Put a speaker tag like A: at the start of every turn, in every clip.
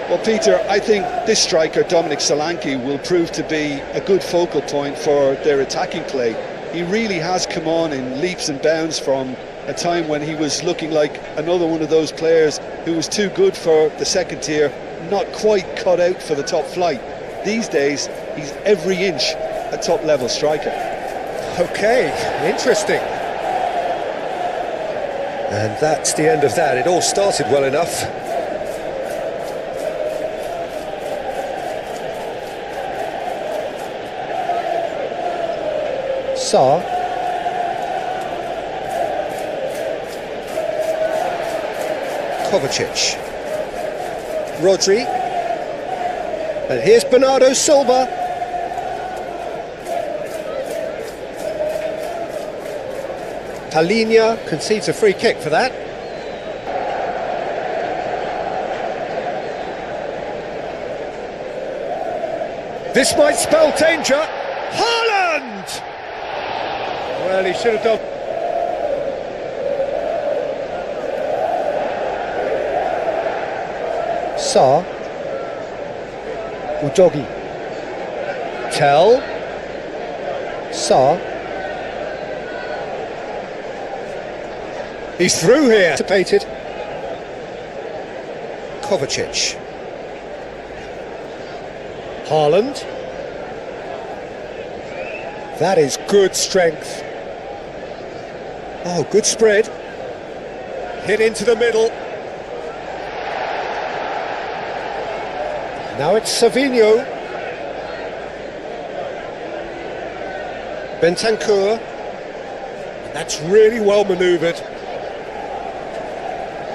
A: Well, Peter, I think this striker, Dominic Solanke, will prove to be a good focal point for their attacking play. He really has come on in leaps and bounds from a time when he was looking like another one of those players who was too good for the second tier, not quite cut out for the top flight. These days, he's every inch a top-level striker.
B: Okay, interesting. And that's the end of that. It all started well enough. Sarr. Kovacic. Rodri. And here's Bernardo Silva. Palhinha concedes a free kick for that. This might spell danger. Haaland! Well, he should have done. Sarr. Udogi. Tell. Sarr. He's through here. Anticipated. Kovacic. Haaland. That is good strength. Oh, good spread. Hit into the middle. Now it's Savinho. Bentancur. That's really well manoeuvred.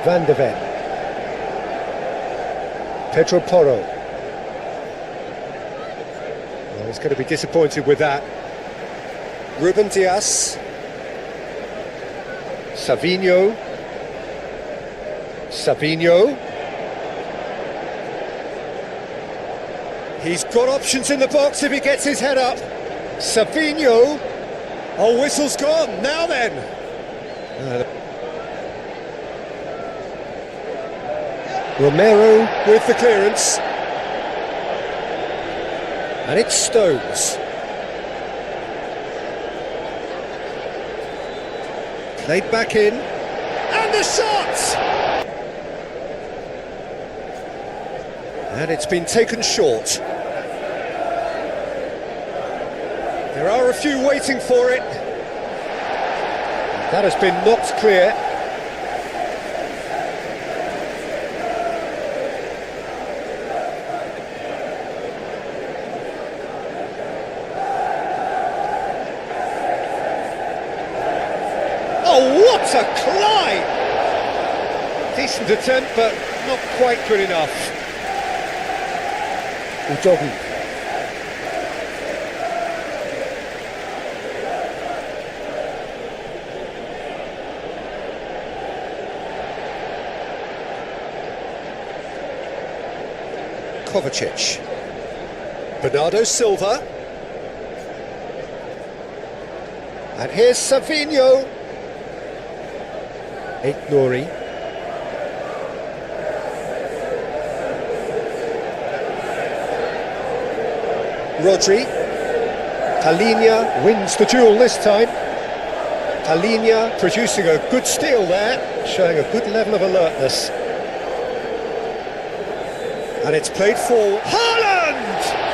B: Van de Ven. Pedro Porro. Well, he's going to be disappointed with that. Ruben Dias. Savinho. Savinho. He's got options in the box if he gets his head up. Savinho. Oh, whistle's gone. Now then. Romero with the clearance. And it's Stones. Played back in. And the shot! And it's been taken short. There are a few waiting for it. That has been knocked clear. Oh, what a climb! Decent attempt, but not quite good enough. Udogi. Kovacic. Bernardo Silva. And here's Savinho. Nori. Rodri. Palhinha wins the duel this time. Palhinha producing a good steal there, showing a good level of alertness. And it's played for Haaland!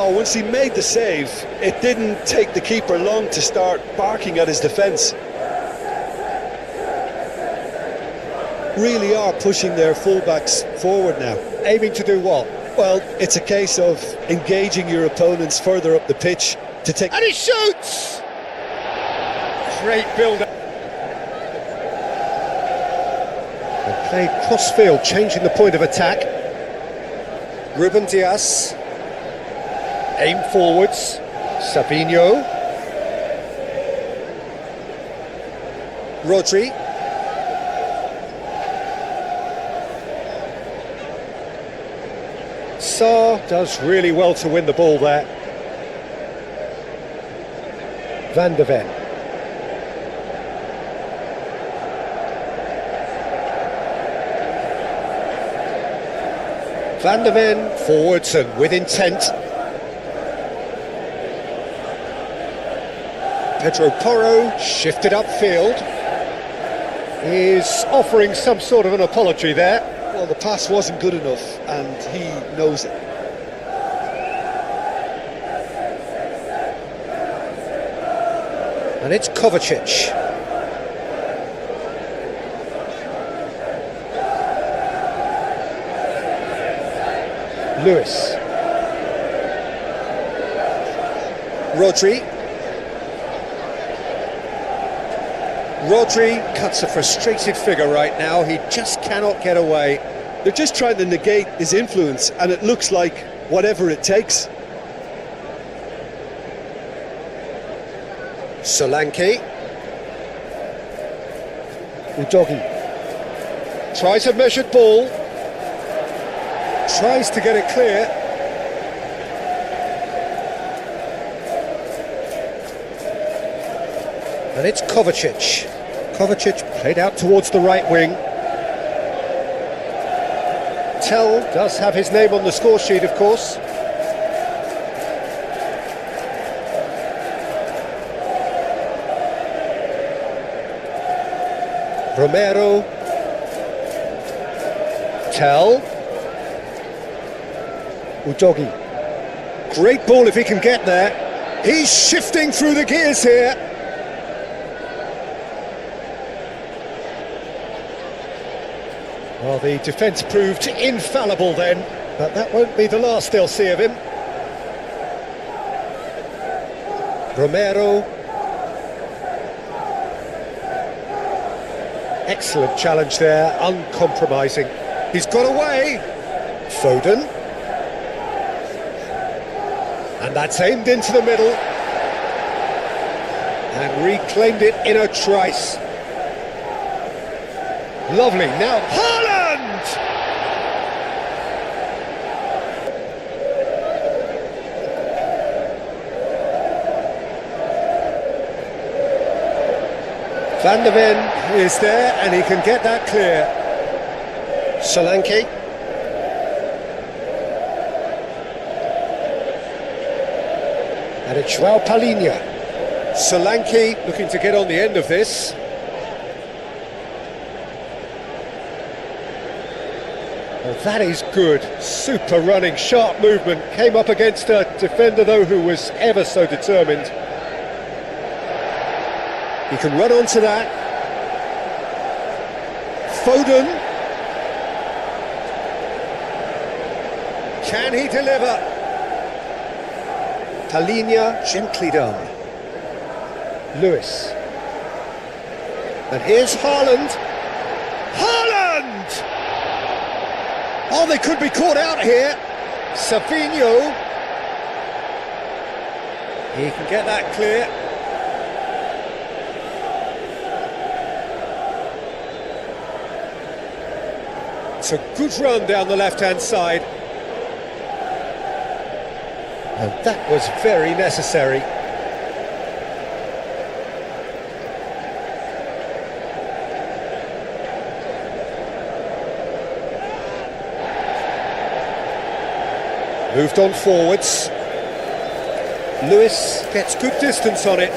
A: Oh, once he made the save, it didn't take the keeper long to start barking at his defence. Really are pushing their fullbacks forward now.
B: Aiming to do what?
A: Well, it's a case of engaging your opponents further up the pitch to take...
B: And he shoots! Great build-up. They played cross-field, changing the point of attack. Ruben Dias. Aim forwards. Savinho. Rodri. Sarr does really well to win the ball there. Van de Ven. Van der Ven forwards and with intent. Pedro Porro shifted upfield. Is offering some sort of an apology there.
A: Well, the pass wasn't good enough, and he knows it.
B: And it's Kovacic. Lewis. Rodri. Rodri cuts a frustrated figure right now. He just cannot get away.
A: They're just trying to negate his influence, and it looks like whatever it takes.
B: Solanke. Udogi. Tries a measured ball. Tries to get it clear. And it's Kovacic. Kovacic played out towards the right wing. Tell does have his name on the score sheet, of course. Romero. Tell. Udogi. Great ball if he can get there. He's shifting through the gears here. Well, the defence proved infallible then, but that won't be the last they'll see of him. Romero. Excellent challenge there, uncompromising. He's got away. Foden. And that's aimed into the middle. And reclaimed it in a trice. Lovely, now Haaland! Van der Ven is there and he can get that clear. Solanke. And it's João Palhinha. Solanke looking to get on the end of this. Well, that is good. Super running, sharp movement. Came up against a defender, though, who was ever so determined. He can run onto that. Foden. Can he deliver? Palhinha, gently done. Lewis. And here's Haaland. Haaland! Oh, they could be caught out here. Savinho. He can get that clear. It's a good run down the left-hand side. And that was very necessary. Moved on forwards. Lewis gets good distance on it.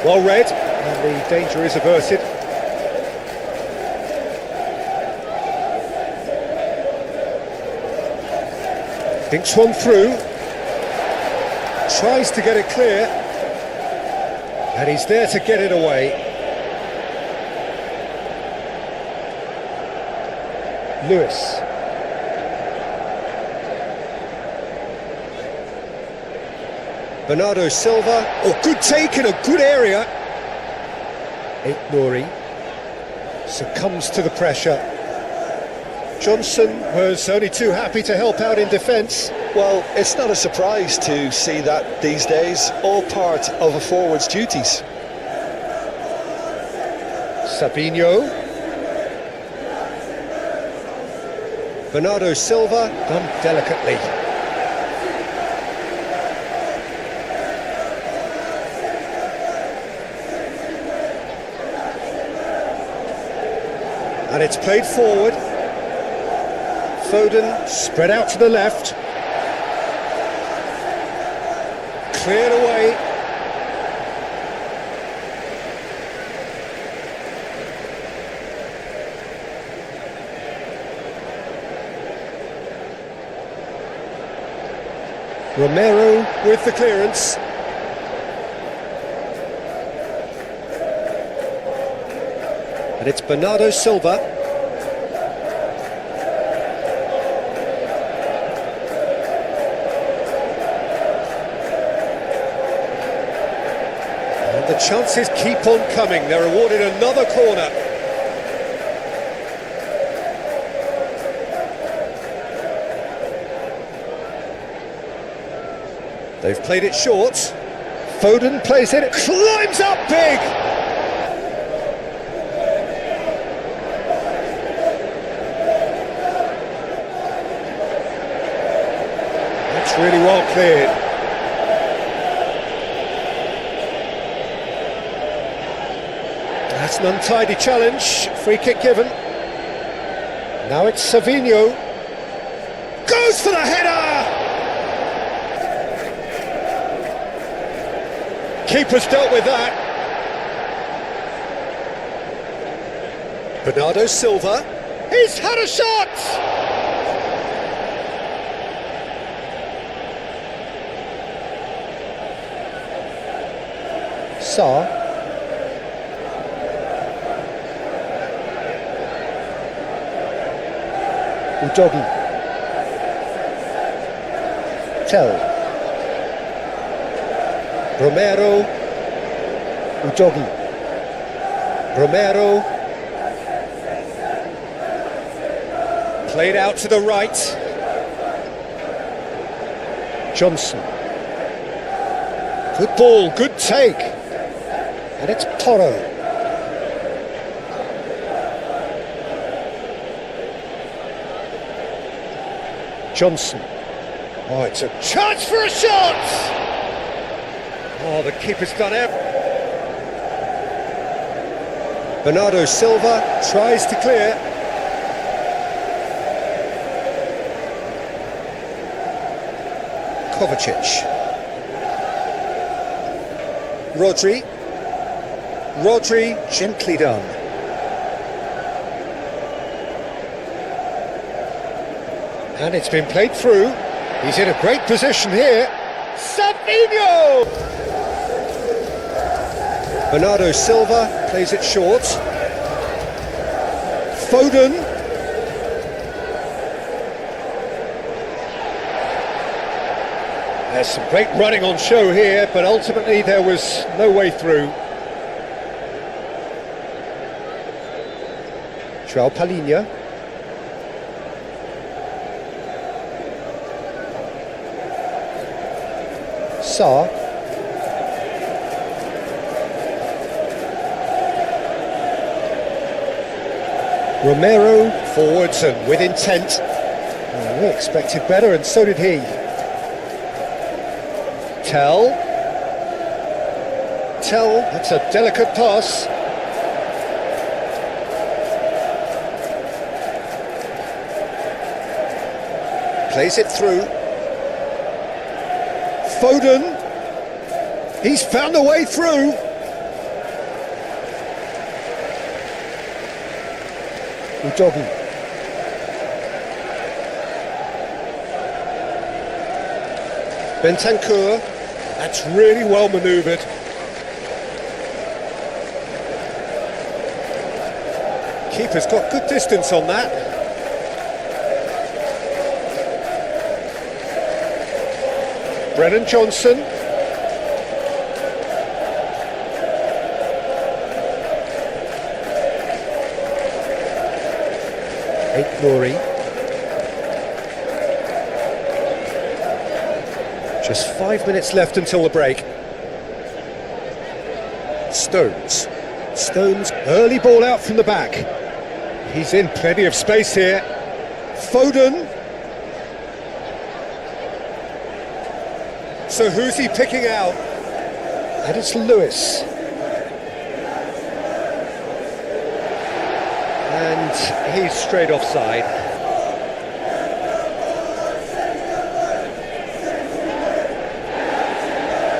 B: Well read, and the danger is averted. Thinks one through. Tries to get it clear. And he's there to get it away. Lewis. Bernardo Silva. Oh, good take in a good area. Nouri succumbs to the pressure. Johnson was only too happy to help out in defence.
A: Well, it's not a surprise to see that these days, all part of a forward's duties.
B: Savinho. Bernardo Silva, done delicately. And it's played forward. Foden spread out to the left. Cleared away. Romero with the clearance. And it's Bernardo Silva. And the chances keep on coming. They're awarded another corner. They've played it short. Foden plays it, climbs up big! That's really well cleared. That's an untidy challenge, free kick given. Now it's Savinho. Goes for the header! Keeper's dealt with that. Bernardo Silva. He's had a shot! Sarr. Udogi. Tell. Romero, Udogi, Romero, played out to the right, Johnson, good ball, good take, and it's Porro. Johnson, oh, it's a chance for a shot! Oh, the keeper's done it. Bernardo Silva tries to clear. Kovacic. Rodri, gently done. And it's been played through. He's in a great position here. Savinho! Bernardo Silva plays it short. Foden. There's some great running on show here, but ultimately there was no way through. João Palhinha. Sarr. Romero forwards and with intent. Well, we expected better, and so did he. Tell, that's a delicate pass. Plays it through. Foden, he's found a way through. Udogi. Bentancur, that's really well manoeuvred. Keeper's got good distance on that. Brennan Johnson. Glory. Just 5 minutes left until the break. Stones, early ball out from the back. He's in plenty of space here. Foden. So who's he picking out? And it's Lewis. And he's straight offside.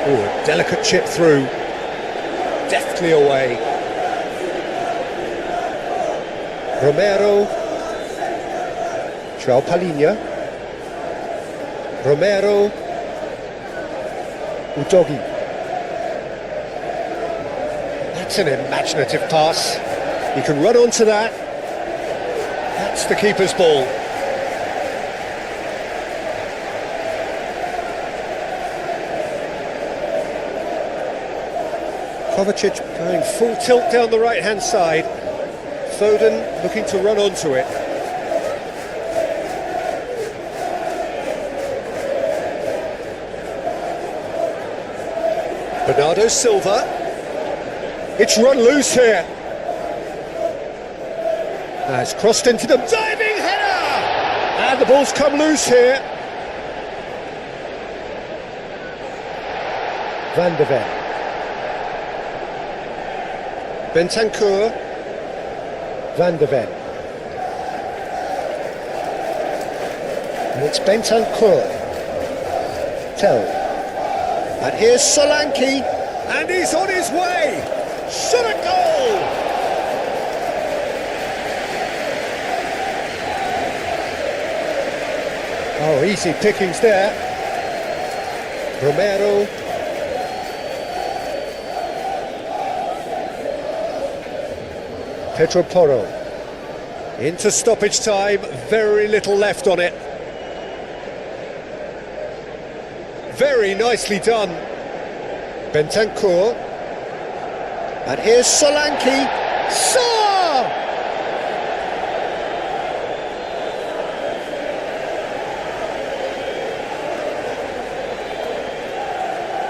B: Ooh, a delicate chip through. Deftly away. Romero. João Palhinha. Romero. Udogi. That's an imaginative pass. He can run onto that. That's the keeper's ball. Kovacic going full tilt down the right-hand side. Foden looking to run onto it. Bernardo Silva. It's run loose here. It's crossed into the diving header! And the ball's come loose here. Van de Ven. Bentancur. Van de Ven. And it's Bentancur. Tell. And here's Solanke. And he's on his way. Shot a goal! Oh, easy pickings there. Romero. Pedro Porro. Into stoppage time, very little left on it. Very nicely done. Bentancur. And here's Solanke. Saw!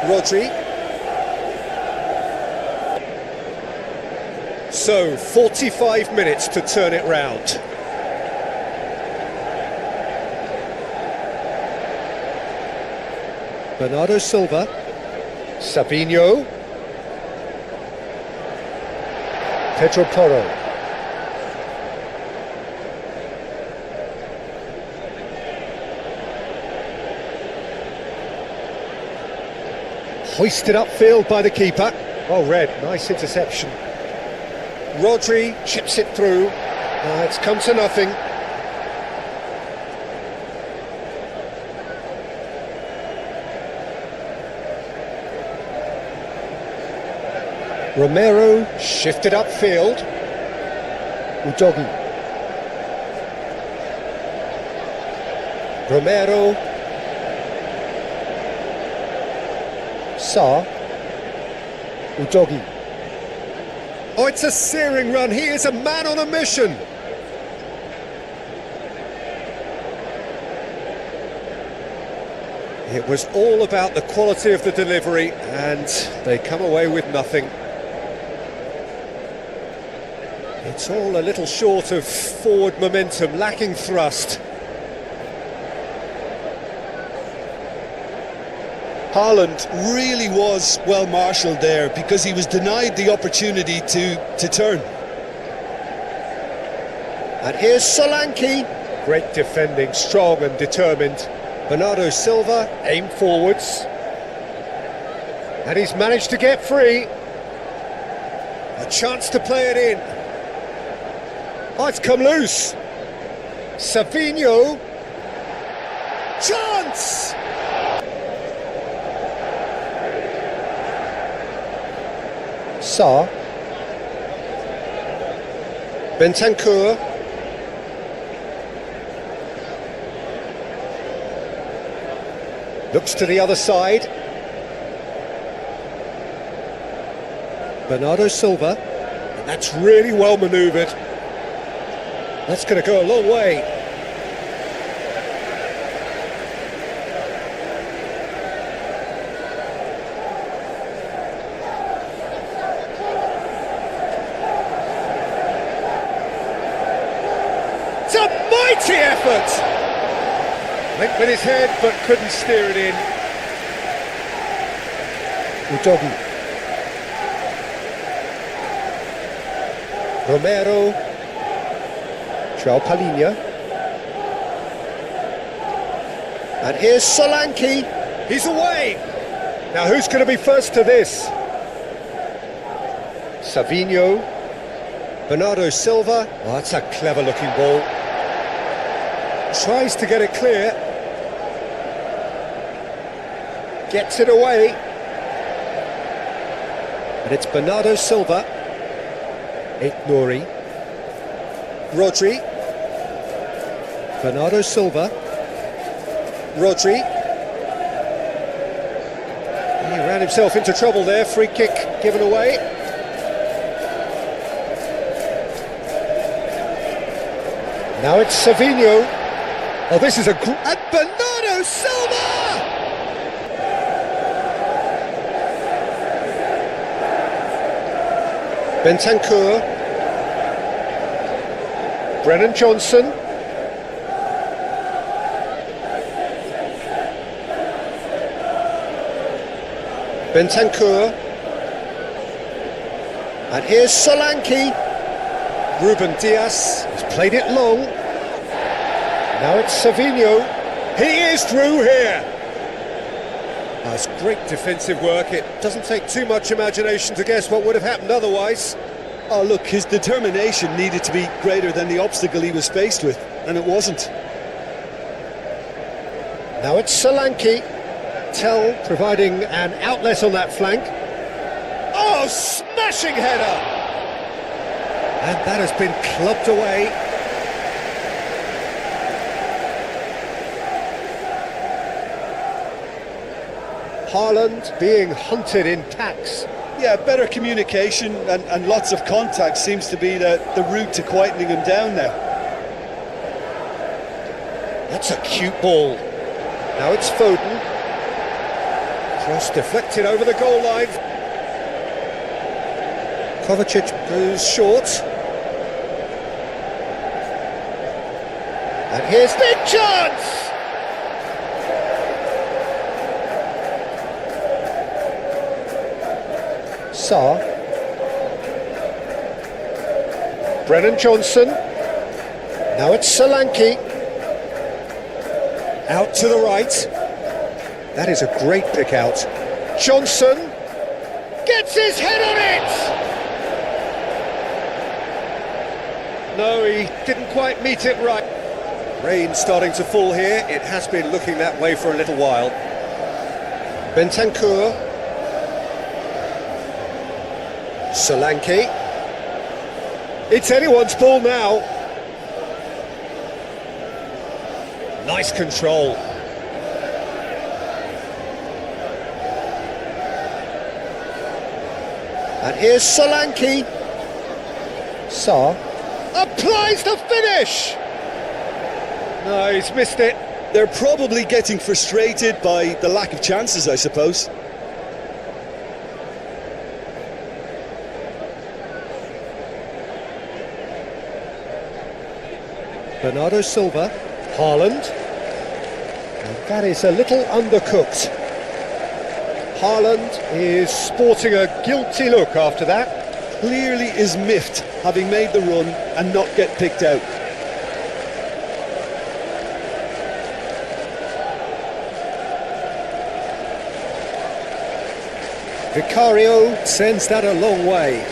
B: Rodri. So, 45 minutes to turn it round. Bernardo Silva. Savinho. Pedro Porro. Hoisted upfield by the keeper. Oh, Red, nice interception. Rodri chips it through. It's come to nothing. Romero shifted upfield. Udogi. Romero. Sa. Udogi. Oh, it's a searing run. He is a man on a mission. It was all about the quality of the delivery, and they come away with nothing. It's all a little short of forward momentum, lacking thrust.
A: Haaland really was well marshalled there because he was denied the opportunity to turn.
B: And here's Solanke. Great defending, strong and determined. Bernardo Silva aimed forwards. And he's managed to get free. A chance to play it in. Oh, it's come loose. Savinho. Chance! Sa. Bentancur. Looks to the other side. Bernardo Silva. And that's really well manoeuvred. That's going to go a long way. It's a mighty effort! Went with his head but couldn't steer it in. Udogi. Romero. Palhinha. And here's Solanke. He's away. Now who's going to be first to this? Savinho. Bernardo Silva. Oh, that's a clever looking ball. Tries to get it clear. Gets it away. And it's Bernardo Silva. Nouri. Rodri. Bernardo Silva. Rodri. He ran himself into trouble there. Free kick given away. Now it's Savinho. Oh, this is a... And Bernardo Silva! Bentancur. Brennan Johnson. Bentancur. And here's Solanke. Ruben Dias has played it long. Now it's Savinho. He is through here. That's great defensive work. It doesn't take too much imagination to guess what would have happened otherwise.
A: Oh look, his determination needed to be greater than the obstacle he was faced with, and it wasn't.
B: Now it's Solanke. Tell providing an outlet on that flank. Oh, smashing header! And that has been clubbed away. Haaland being hunted in packs.
A: Yeah, better communication and lots of contact seems to be the route to quietening him down now.
B: That's a cute ball. Now it's Foden. Cross deflected over the goal line. Kovacic goes short. And here's big chance! Sarr. Brennan Johnson. Now it's Solanke. Out to the right. That is a great pick out. Johnson gets his head on it! No, he didn't quite meet it right. Rain starting to fall here. It has been looking that way for a little while. Bentancur. Solanke. It's anyone's ball now. Nice control. And here's Solanke. Sarr applies the finish. No, he's missed it.
A: They're probably getting frustrated by the lack of chances, I suppose.
B: Bernardo Silva, Haaland, and that is a little undercooked. Haaland is sporting a guilty look after that.
A: Clearly is miffed, having made the run and not get picked out.
B: Vicario sends that a long way.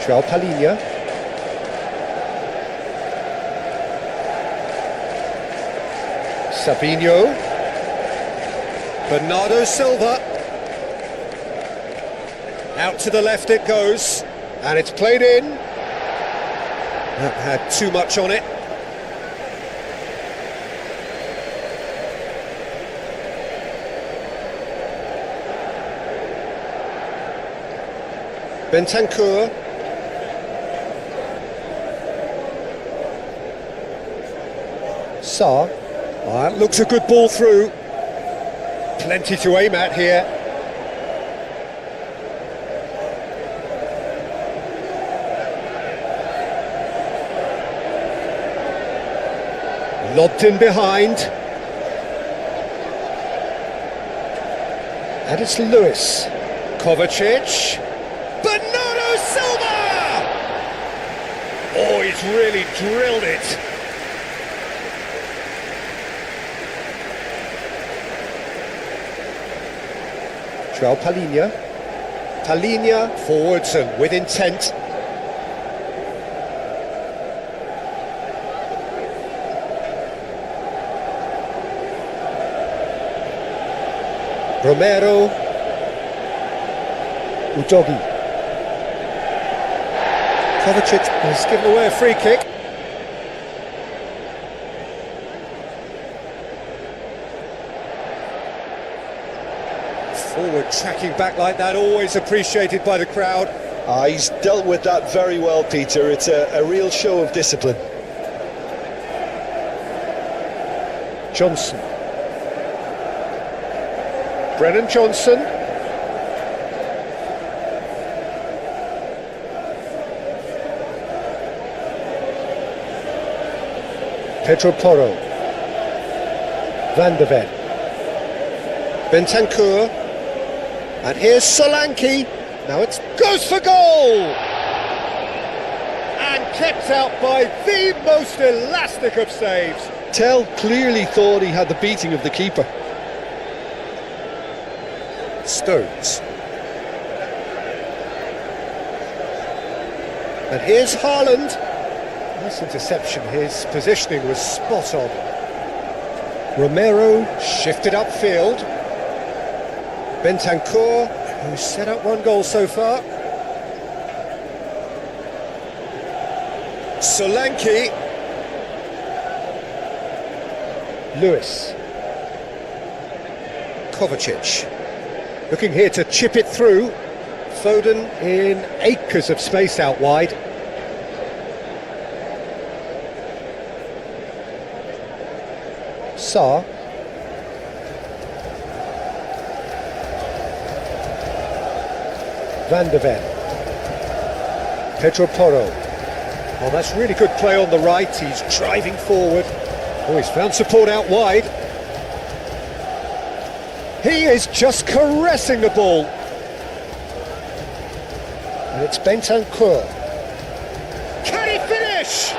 B: Palhinha. Savinho. Bernardo Silva. Out to the left it goes. And it's played in. That had too much on it. Bentancur. Sarr. Oh, that looks a good ball through. Plenty to aim at here. Lobbed in behind. And it's Lewis. Kovacic. Bernardo Silva! Oh, he's really drilled it. João Palhinha. Palhinha forwards and with intent. Romero. Udogi. Kovacic has given away a free kick. Forward tracking back like that, always appreciated by the crowd.
A: He's dealt with that very well, Peter. It's a real show of discipline.
B: Johnson. Brennan Johnson. Pedro Porro. Van de Ven. Bentancur. And here's Solanke. Now it goes for goal! And kept out by the most elastic of saves.
A: Tell clearly thought he had the beating of the keeper.
B: Stones. And here's Haaland. Nice interception, his positioning was spot on. Romero shifted upfield. Bentancur, who's set up one goal so far. Solanke. Lewis. Kovacic. Looking here to chip it through. Foden in acres of space out wide. Sarr. Van de Ven. Pedro Porro. Oh, that's really good play on the right. He's driving forward. Oh, he's found support out wide. He is just caressing the ball. And it's Bentancur. Can he finish?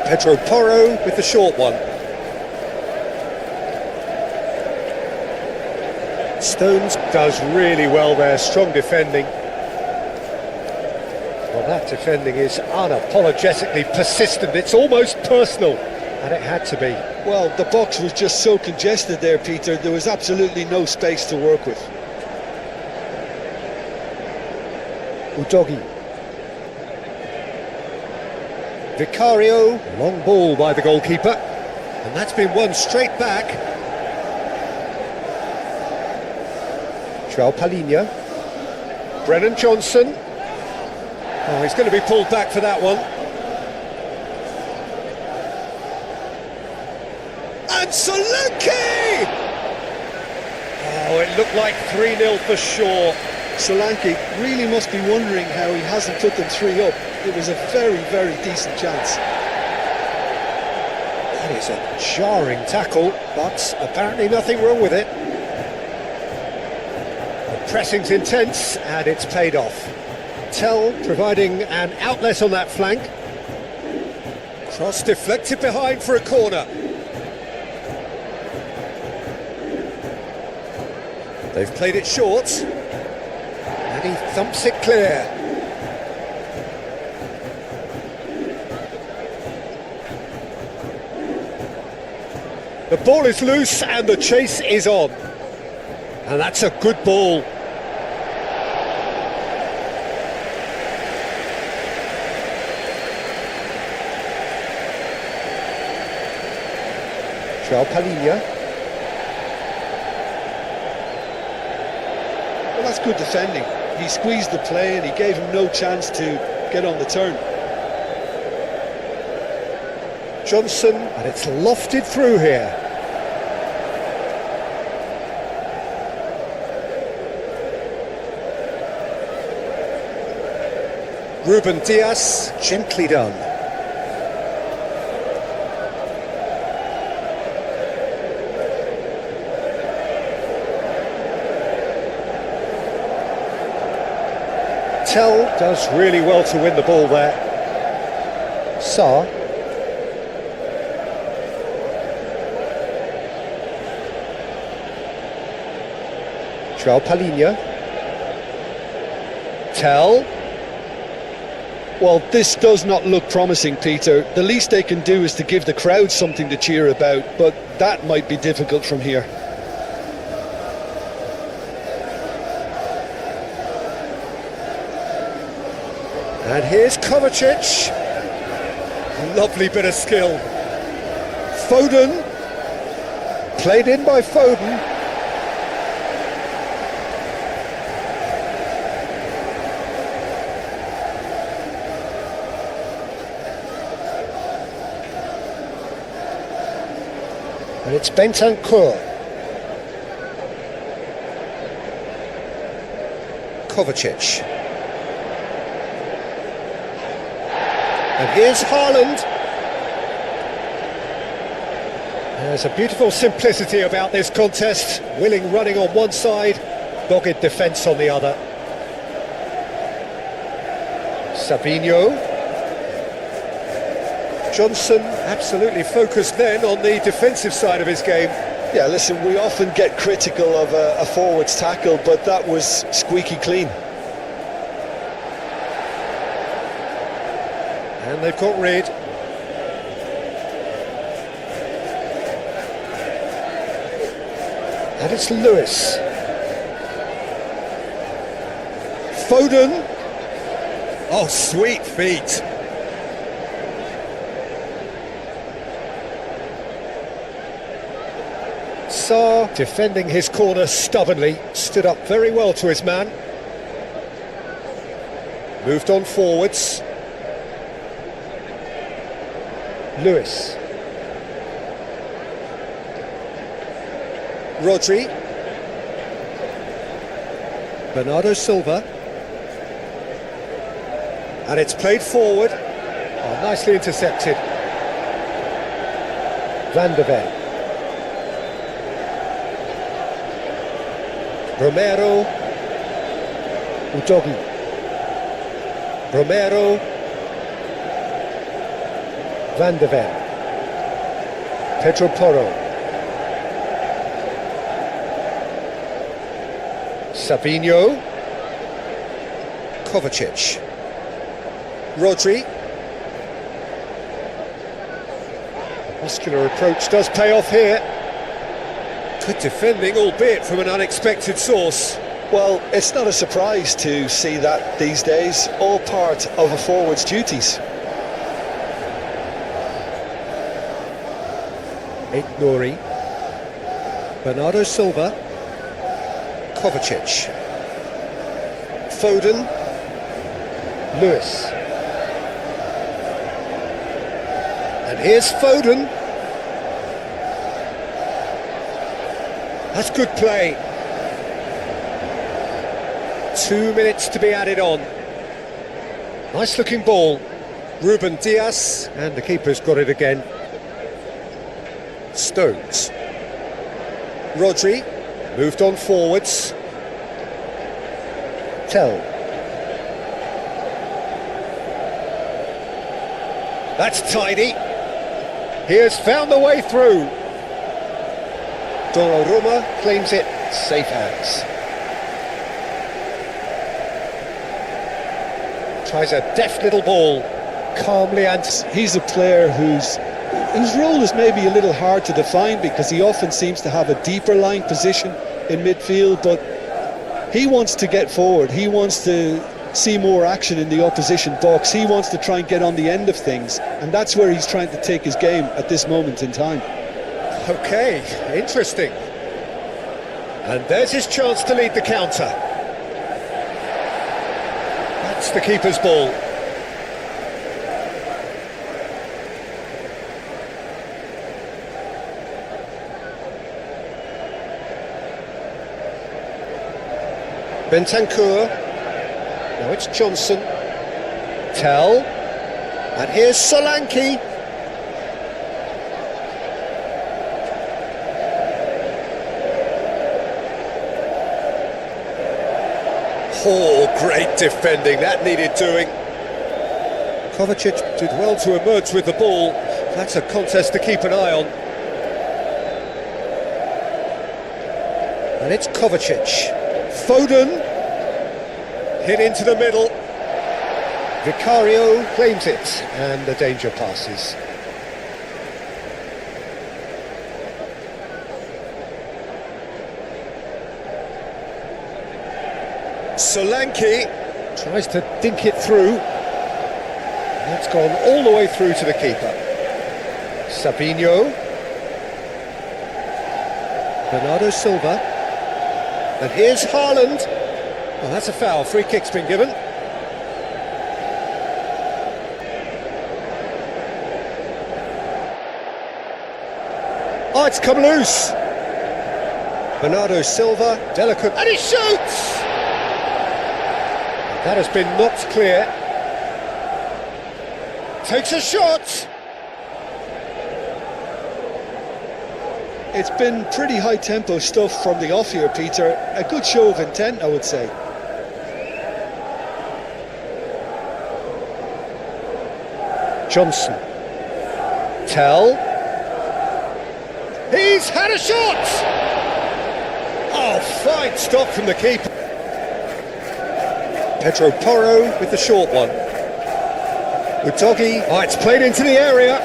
B: Pedro Porro with the short one. Stones does really well there, strong defending. Well, that defending is unapologetically persistent, it's almost personal, and it had to be.
A: Well, the box was just so congested there, Peter, there was absolutely no space to work with.
B: Udogi. Vicario, long ball by the goalkeeper, and that's been won straight back. João Palhinha. Brennan Johnson. Oh, he's going to be pulled back for that one. And Solanke! Oh, it looked like 3-0 for sure.
A: Solanke really must be wondering how he hasn't put them 3 up. It was a very, very decent chance.
B: That is a jarring tackle, but apparently nothing wrong with it. The pressing's intense, and it's paid off. Tell providing an outlet on that flank. Cross deflected behind for a corner. They've played it short, and he thumps it clear. The ball is loose and the chase is on. And that's a good ball. João Palhinha.
A: Well, that's good defending. He squeezed the play and he gave him no chance to get on the turn.
B: Johnson, and it's lofted through here. Ruben Dias, gently done. Tell does really well to win the ball there. Sa. João Palhinha. Tell.
A: Well, this does not look promising, Peter. The least they can do is to give the crowd something to cheer about, but that might be difficult from here.
B: And here's Kovacic. Lovely bit of skill. Foden. Played in by Foden. And it's Bentancur. Kovacic. And here's Haaland. There's a beautiful simplicity about this contest. Willing running on one side, dogged defence on the other. Savinho. Johnson absolutely focused then on the defensive side of his game.
A: Yeah, listen, we often get critical of a forward's tackle, but that was squeaky clean.
B: And they've got rid. And it's Lewis. Foden. Oh, sweet feet. Sa, defending his corner stubbornly, stood up very well to his man. Moved on forwards. Lewis. Rodri. Bernardo Silva. And it's played forward. Oh, nicely intercepted. Van de Ven. Romero. Udogi. Romero. Van de Ven. Pedro Porro. Savinho. Kovacic. Rodri. Muscular approach does pay off here. Good defending, albeit from an unexpected source.
A: Well, it's not a surprise to see that these days, all part of a forward's duties.
B: Nouri. Bernardo Silva. Kovacic. Foden. Lewis. And here's Foden. That's good play. 2 minutes to be added on. Nice looking ball. Ruben Diaz, and the keeper's got it again. Stones. Rodri, moved on forwards. Tell. That's tidy. He has found the way through. Donnarumma claims it, safe hands. Tries a deft little ball, calmly, and
A: he's a player whose role is maybe a little hard to define, because he often seems to have a deeper lying position in midfield, but he wants to get forward, he wants to see more action in the opposition box, he wants to try and get on the end of things, and that's where he's trying to take his game at this moment in time.
B: Okay, interesting. And there's his chance to lead the counter. That's the keeper's ball. Bentancur. Now it's Johnson. Tell. And here's Solanke. Oh, great defending, that needed doing. Kovacic did well to emerge with the ball. That's a contest to keep an eye on. And it's Kovacic. Foden hit into the middle. Vicario claims it, and the danger passes. Solanke tries to dink it through. That's gone all the way through to the keeper. Sabinho. Bernardo Silva. And here's Haaland. Oh, that's a foul. Free kick's been given. Oh, it's come loose. Bernardo Silva, delicate, and he shoots! That has been knocked clear. Takes a shot!
A: It's been pretty high-tempo stuff from the off here, Peter. A good show of intent, I would say.
B: Johnson. Tell. He's had a shot! Oh, fine stop from the keeper. Pedro Porro with the short one. Udogi. Oh, it's played into the area.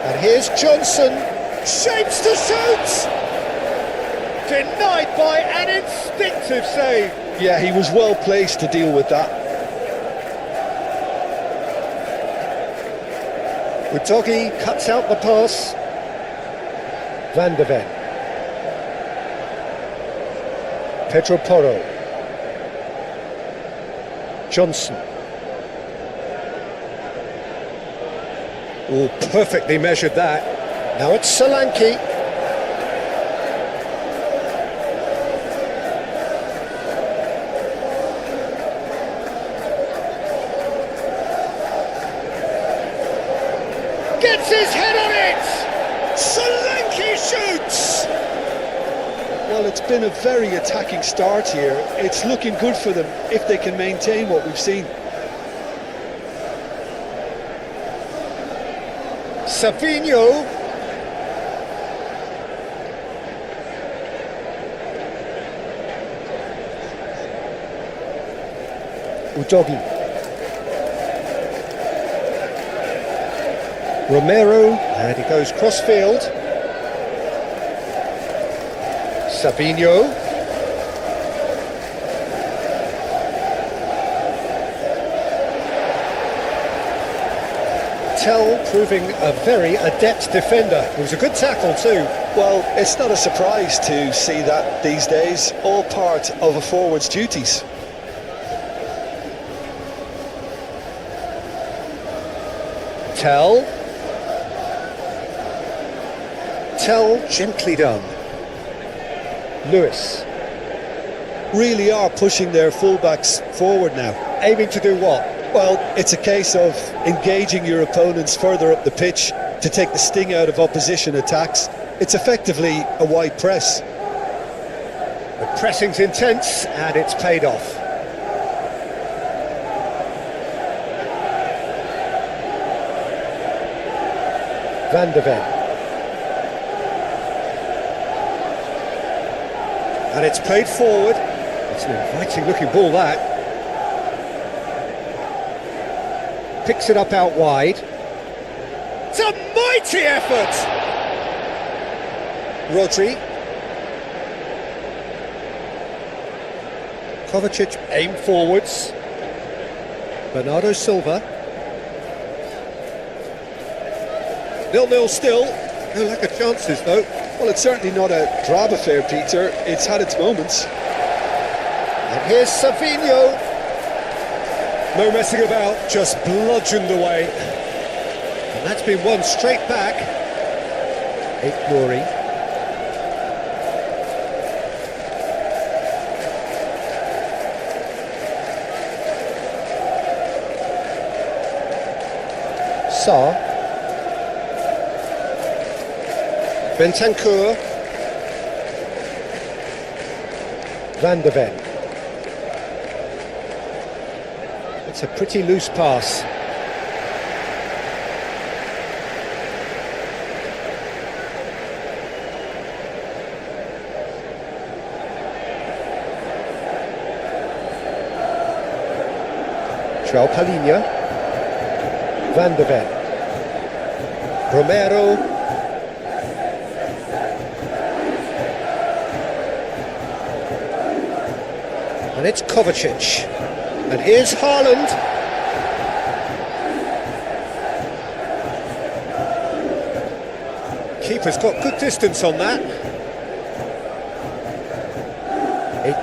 B: And here's Johnson. Shapes to shoot! Denied by an instinctive save.
A: Yeah, he was well placed to deal with that.
B: Udogi cuts out the pass. Van de Ven. Pedro Porro. Johnson. Oh, perfectly measured that. Now it's Solanke. Gets his head on it! Solanke shoots!
A: Well, it's been a very attacking start here. It's looking good for them if they can maintain what we've seen.
B: Sabinho. Udogi. Romero, and he goes cross-field. Sabinho. Tell proving a very adept defender. It was a good tackle too.
A: Well, it's not a surprise to see that these days, all part of a forward's duties.
B: Tell gently done. Lewis.
A: Really are pushing their fullbacks forward now.
B: Aiming to do what?
A: Well, it's a case of engaging your opponents further up the pitch to take the sting out of opposition attacks. It's effectively a wide press.
B: The pressing's intense and it's paid off. Van de Ven. And it's played forward. It's an inviting looking ball, that. Picks it up out wide. It's a mighty effort! Rodri. Kovacic aim forwards. Bernardo Silva. 0-0 still. No lack of chances though.
A: Well, it's certainly not a drab affair, Peter. It's had its moments.
B: And here's Sabinho. No messing about, just bludgeoned away. And that's been won straight back. Eight Glory. Sarr. Bentancur. Van de Ven. It's a pretty loose pass. Palinha, Van de Ven, Romero, and it's Kovacic, and here's Haaland. Keeper's got good distance on that.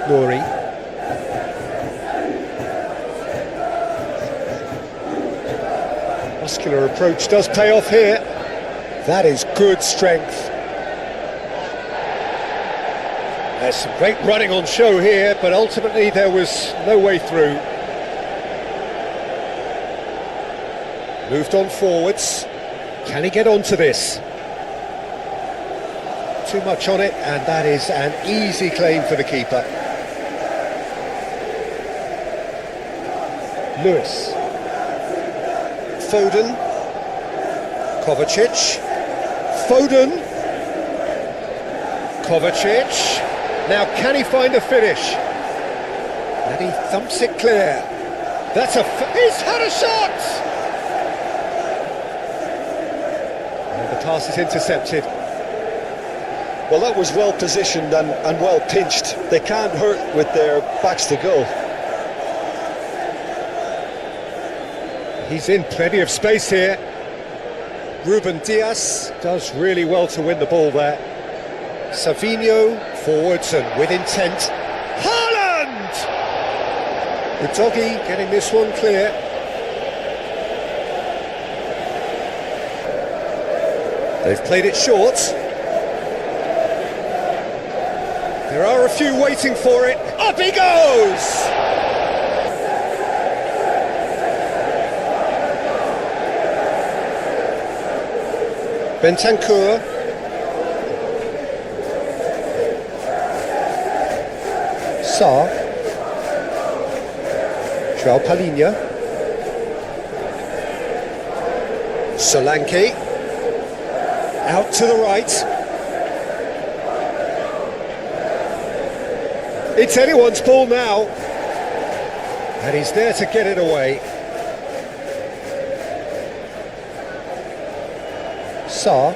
B: Nouri. Muscular approach does pay off here. That is good strength. There's some great running on show here, but ultimately there was no way through. Moved on forwards. Can he get onto this? Too much on it, and that is an easy claim for the keeper. Lewis. Foden, Kovacic, Foden, Kovacic, now can he find a finish? And he thumps it clear. That's he's had a shot! And the pass is intercepted.
A: Well, that was well positioned and well pinched. They can't hurt with their backs to goal.
B: He's in plenty of space here. Ruben Dias does really well to win the ball there. Savinho, forwards and with intent. Haaland! The doggy getting this one clear. They've played it short. There are a few waiting for it. Up he goes! Bentancur, Sarr, Palinha, Solanke, out to the right. It's anyone's ball now, and he's there to get it away. Sarr,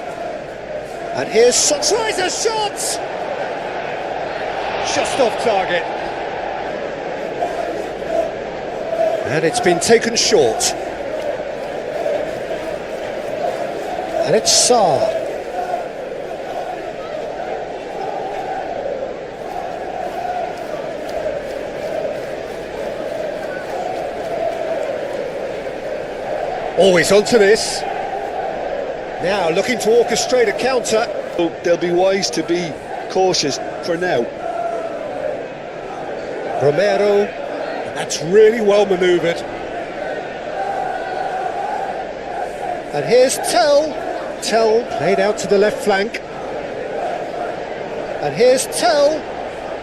B: and here's tries a shot, just off target, and it's been taken short, and it's Sarr. Always onto this. Now looking to orchestrate a counter.
A: They'll be wise to be cautious for now.
B: Romero, that's really well manoeuvred. And here's Tell. Tell played out to the left flank. And here's Tell.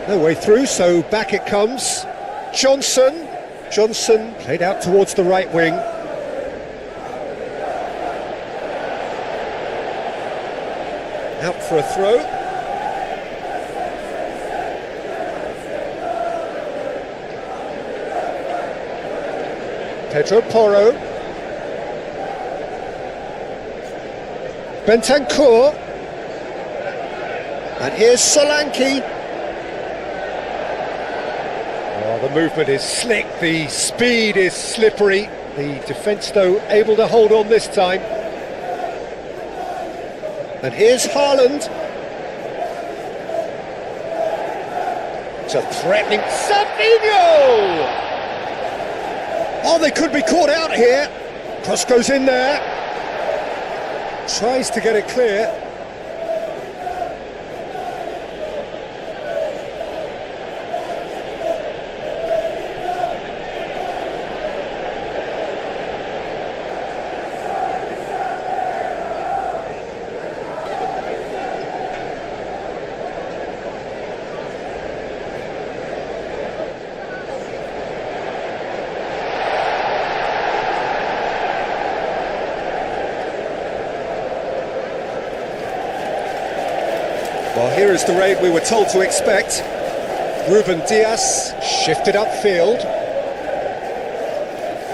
B: No way through, so back it comes. Johnson. Johnson played out towards the right wing. Out for a throw. Pedro Porro. Bentancur. And here's Solanke. Oh, the movement is slick, the speed is slippery. The defence, though, able to hold on this time. And here's Haaland. It's a threatening Savinho! Oh, they could be caught out here. Cross goes in there. Tries to get it clear. Well, here is the raid we were told to expect. Ruben Dias shifted upfield.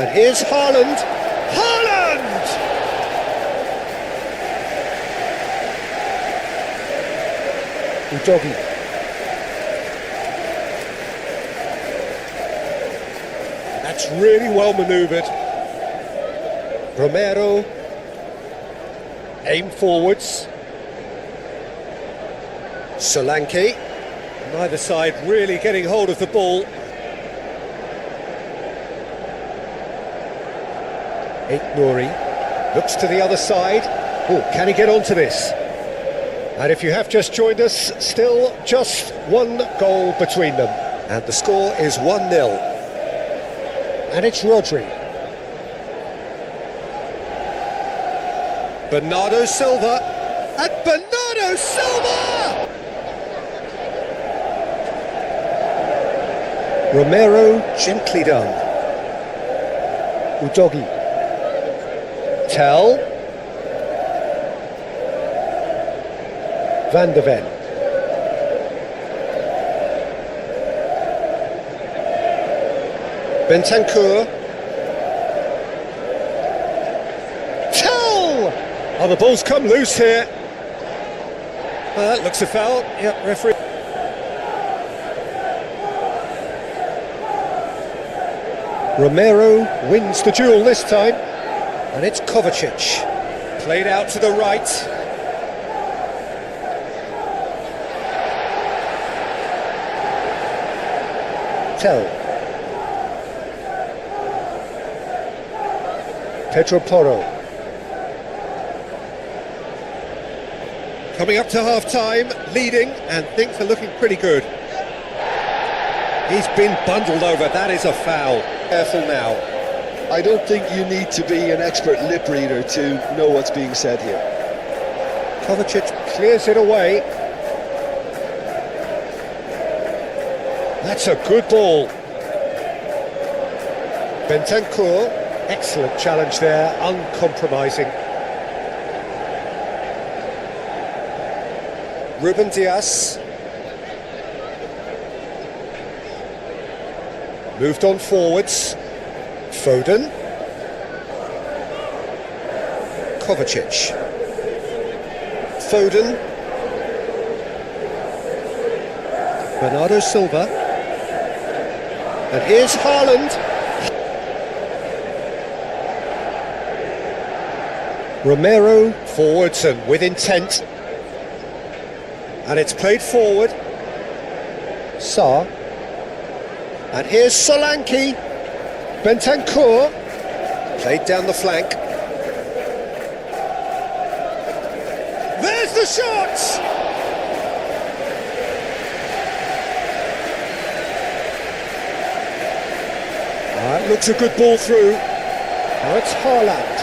B: And here's Haaland. Haaland! Udogi. That's really well manoeuvred. Romero. Aim forwards. Solanke. Neither side really getting hold of the ball. Nouri looks to the other side. Oh, can he get onto this? And if you have just joined us, still just one goal between them. And the score is 1-0. And it's Rodri. Bernardo Silva. And Bernardo Silva! Romero, gently done. Udogi. Tell. Van de Ven. Bentancur. Tell! Oh, the ball's come loose here. That looks a foul. Yep, referee. Romero wins the duel this time. And it's Kovacic. Played out to the right. Tell. Pedro Porro. Coming up to half-time, leading, and things are looking pretty good. He's been bundled over, that is a foul. Careful now.
A: I don't think you need to be an expert lip reader to know what's being said here.
B: Kovacic clears it away. That's a good ball. Bentancur, excellent challenge there, uncompromising. Ruben Dias. Moved on forwards. Foden. Kovacic. Foden. Bernardo Silva. And here's Haaland. Romero forwards and with intent. And it's played forward. Sarr. And here's Solanke. Bentancur. Played down the flank. There's the shot! That looks a good ball through. Now it's Haaland.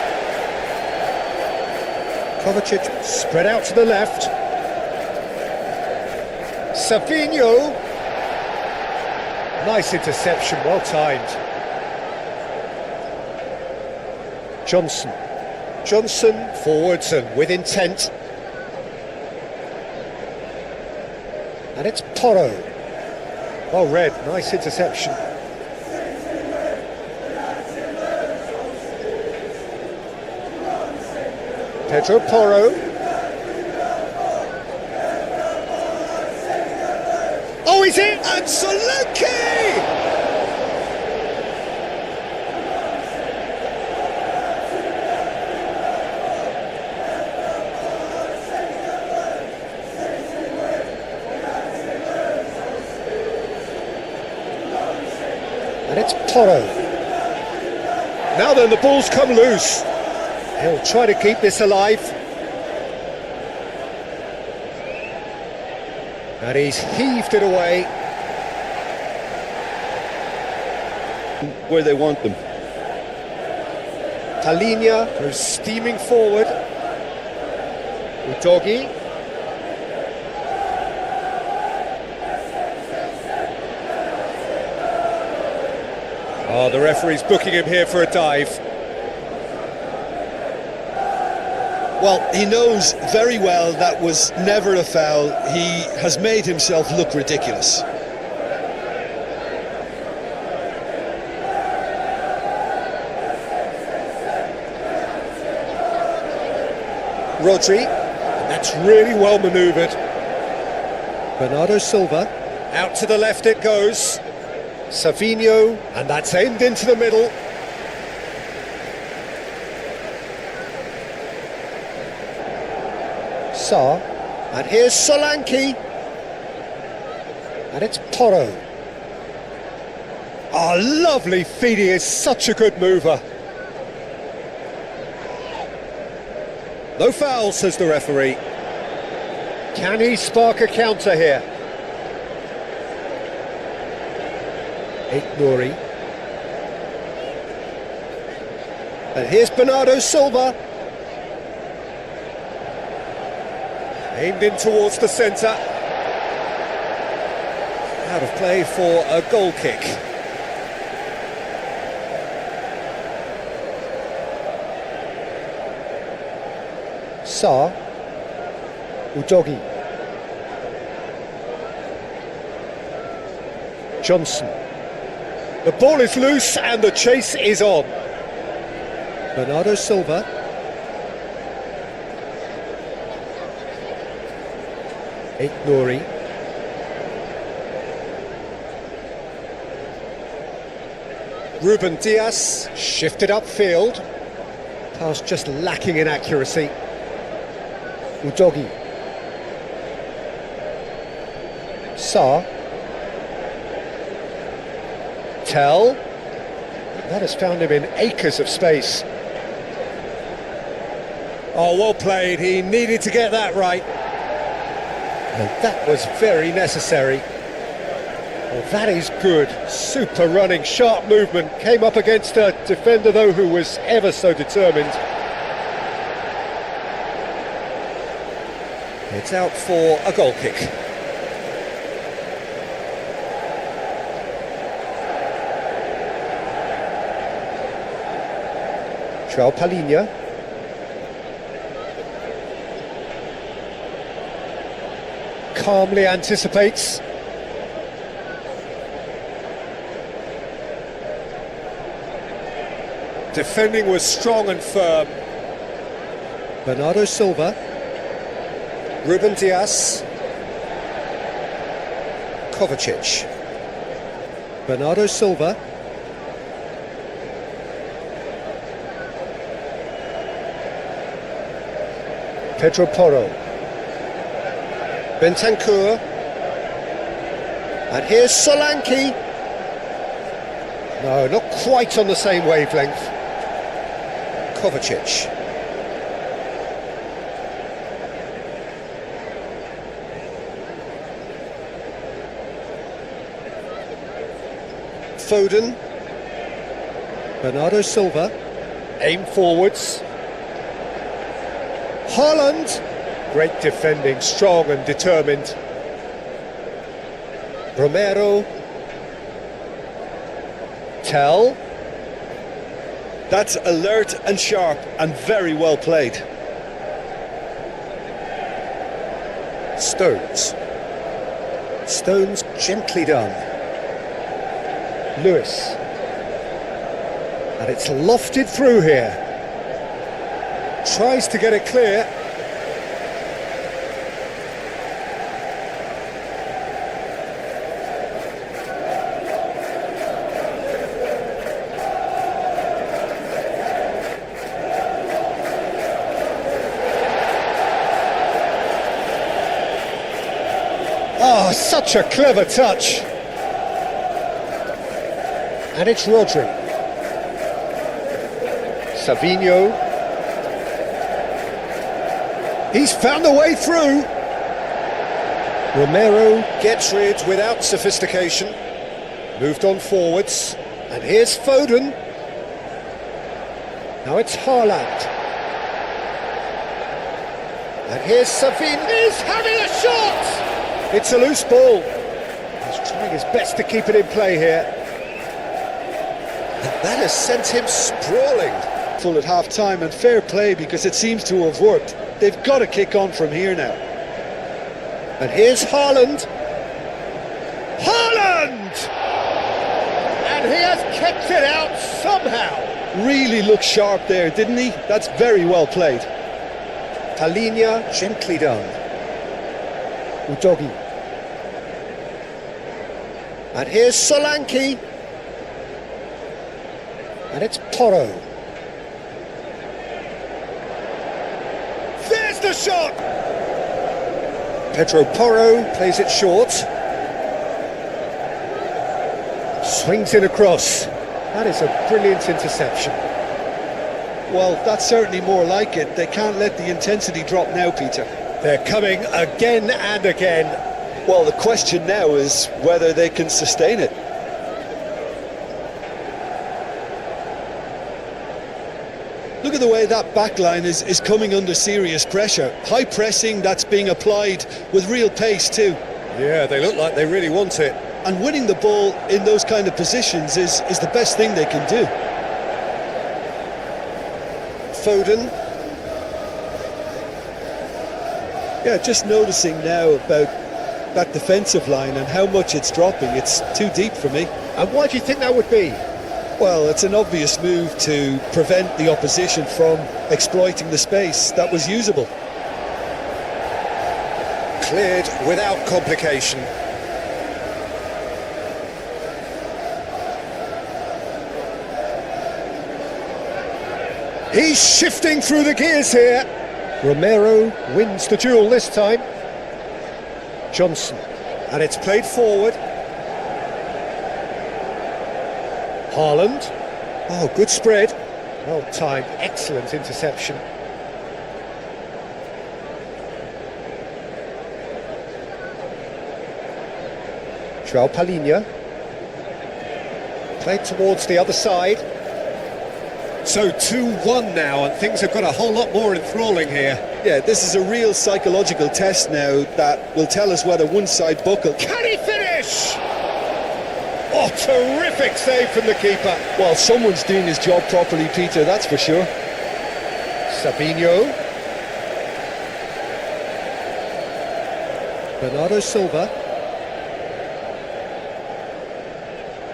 B: Kovacic spread out to the left. Savinho. Nice interception, well timed. Johnson forwards and with intent. And it's Porro. Well read, nice interception. Pedro Porro. Oh, he's in! And Solanke! And it's Porro. Now then, the ball's come loose. He'll try to keep this alive. And he's heaved it away.
A: Where they want them.
B: Talinia goes steaming forward. Udogi. Oh, the referee's booking him here for a dive.
A: Well, he knows very well that was never a foul. He has made himself look ridiculous.
B: Rodri, and that's really well manoeuvred. Bernardo Silva, out to the left it goes. Savinho, and that's aimed into the middle. Sarr, and here's Solanke. And it's Porro. Oh, lovely feed, he is such a good mover. No foul, says the referee. Can he spark a counter here? Nouri. And here's Bernardo Silva. Aimed in towards the centre. Out of play for a goal kick. Sarr, Udogi, Johnson. The ball is loose and the chase is on. Bernardo Silva. Nouri. Ruben Diaz shifted upfield. Pass just lacking in accuracy. Udogi. Sarr. Tell. That has found him in acres of space. Oh, well played. He needed to get that right. And that was very necessary. Well, that is good. Super running, sharp movement. Came up against a defender, though, who was ever so determined. It's out for a goal kick. João Palhinha. Calmly anticipates. Defending was strong and firm. Bernardo Silva. Ruben Diaz. Kovacic. Bernardo Silva. Pedro Porro. Bentancur. And here's Solanke. No, not quite on the same wavelength. Kovacic. Foden. Bernardo Silva. Aim forwards. Haaland. Great defending, strong and determined. Romero. Tell.
A: That's alert and sharp and very well played.
B: Stones. Stones gently done. Lewis. And it's lofted through here. Tries to get it clear. Oh, such a clever touch. And it's Rodri. Savinho. He's found a way through. Romero gets rid without sophistication. Moved on forwards. And here's Foden. Now it's Haaland. And here's Savinho. He's having a shot! It's a loose ball. He's trying his best to keep it in play here. And that has sent him sprawling.
A: hopeful at half-time, and fair play because it seems to have worked. They've got to kick on from here now.
B: And here's Haaland. Haaland! And he has kept it out somehow.
A: Really looked sharp there, didn't he? That's very well played.
B: Palinia gently done. Udogi. And here's Solanke. And it's Porro. There's the shot! Pedro Porro plays it short. Swings it across. That is a brilliant interception.
A: Well, that's certainly more like it. They can't let the intensity drop now, Peter.
B: They're coming again and again.
A: Well, the question now is whether they can sustain it. Look at the way that backline is coming under serious pressure. High pressing that's being applied with real pace too.
B: Yeah, they look like they really want it.
A: And winning the ball in those kind of positions is the best thing they can do.
B: Foden.
A: Yeah, just noticing now about that defensive line and how much it's dropping. It's too deep for me.
B: And why do you think that would be?
A: Well, it's an obvious move to prevent the opposition from exploiting the space that was usable.
B: Cleared without complication. He's shifting through the gears here. Romero wins the duel this time. Johnson. And it's played forward. Haaland. Oh, good spread. Well timed, excellent interception. João Palhinha. Played towards the other side. So 2-1 now, and things have got a whole lot more enthralling here.
A: Yeah, this is a real psychological test now that will tell us whether one side buckle.
B: Can he finish? Oh, terrific save from the keeper.
A: Well, someone's doing his job properly, Peter, that's for sure.
B: Sabinho. Bernardo Silva.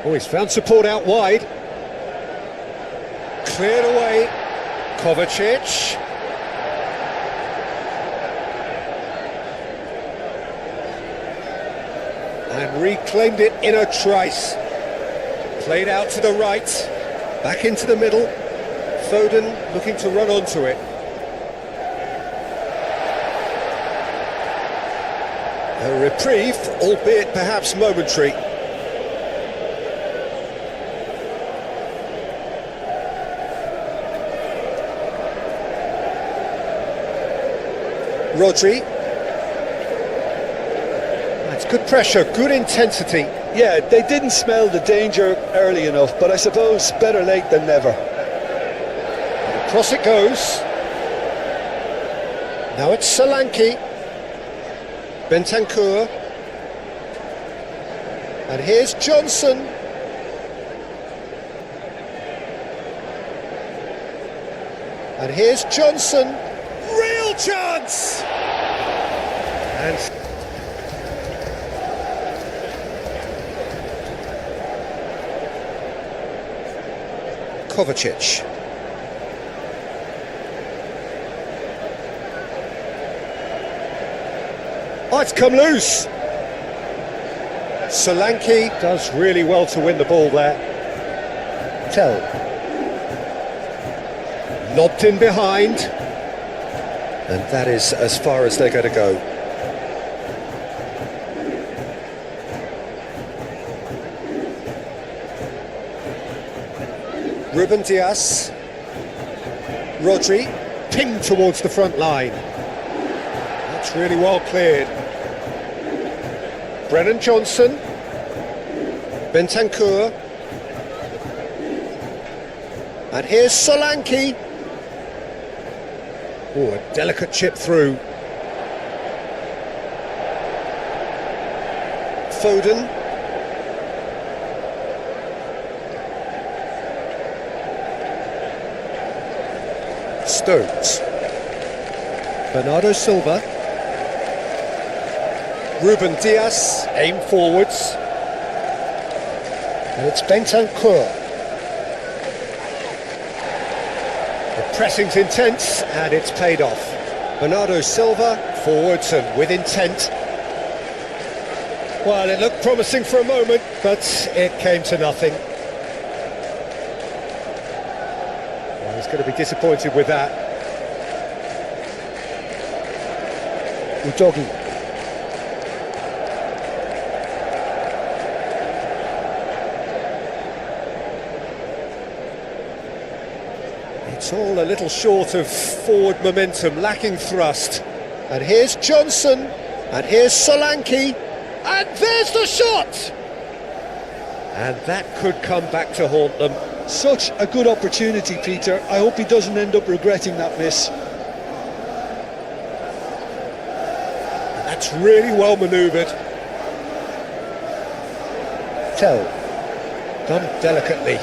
B: Oh, he's found support out wide. Cleared away. Kovacic. And reclaimed it in a trice. Played out to the right. Back into the middle. Foden looking to run onto it. A reprieve, albeit perhaps momentary. Rodri. That's good pressure, good intensity.
A: Yeah, they didn't smell the danger early enough, but I suppose better late than never.
B: Across it goes. Now it's Solanke. Bentancur. And here's Johnson. And here's Johnson. Real chance! And Kovacic. Oh, it's come loose. Solanke does really well to win the ball there. Tell. Lobbed in behind. And that is as far as they're going to go. Ruben Dias. Rodri. Pinged towards the front line. That's really well cleared. Brennan Johnson. Bentancur. And here's Solanke. Oh, a delicate chip through. Foden. Stones. Bernardo Silva. Ruben Diaz, aim forwards. And it's Bentancur. The pressing's intense and it's paid off. Bernardo Silva, forwards and with intent. Well, it looked promising for a moment, but it came to nothing. Well, he's going to be disappointed with that. Udogi. It's all a little short of forward momentum, lacking thrust. And here's Johnson, and here's Solanke, and there's the shot! And that could come back to haunt them.
A: Such a good opportunity, Peter. I hope he doesn't end up regretting that miss.
B: That's really well manoeuvred. Tell. Done delicately.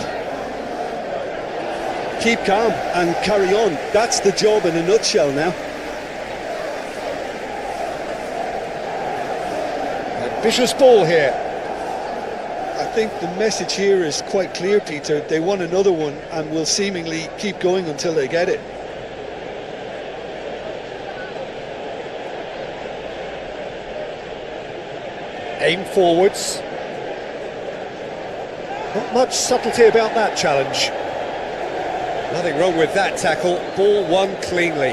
A: Keep calm and carry on. That's the job in a nutshell now.
B: Ambitious ball here.
A: I think the message here is quite clear, Peter. They want another one and will seemingly keep going until they get it.
B: Aim forwards. Not much subtlety about that challenge. Nothing wrong with that tackle. Ball won cleanly.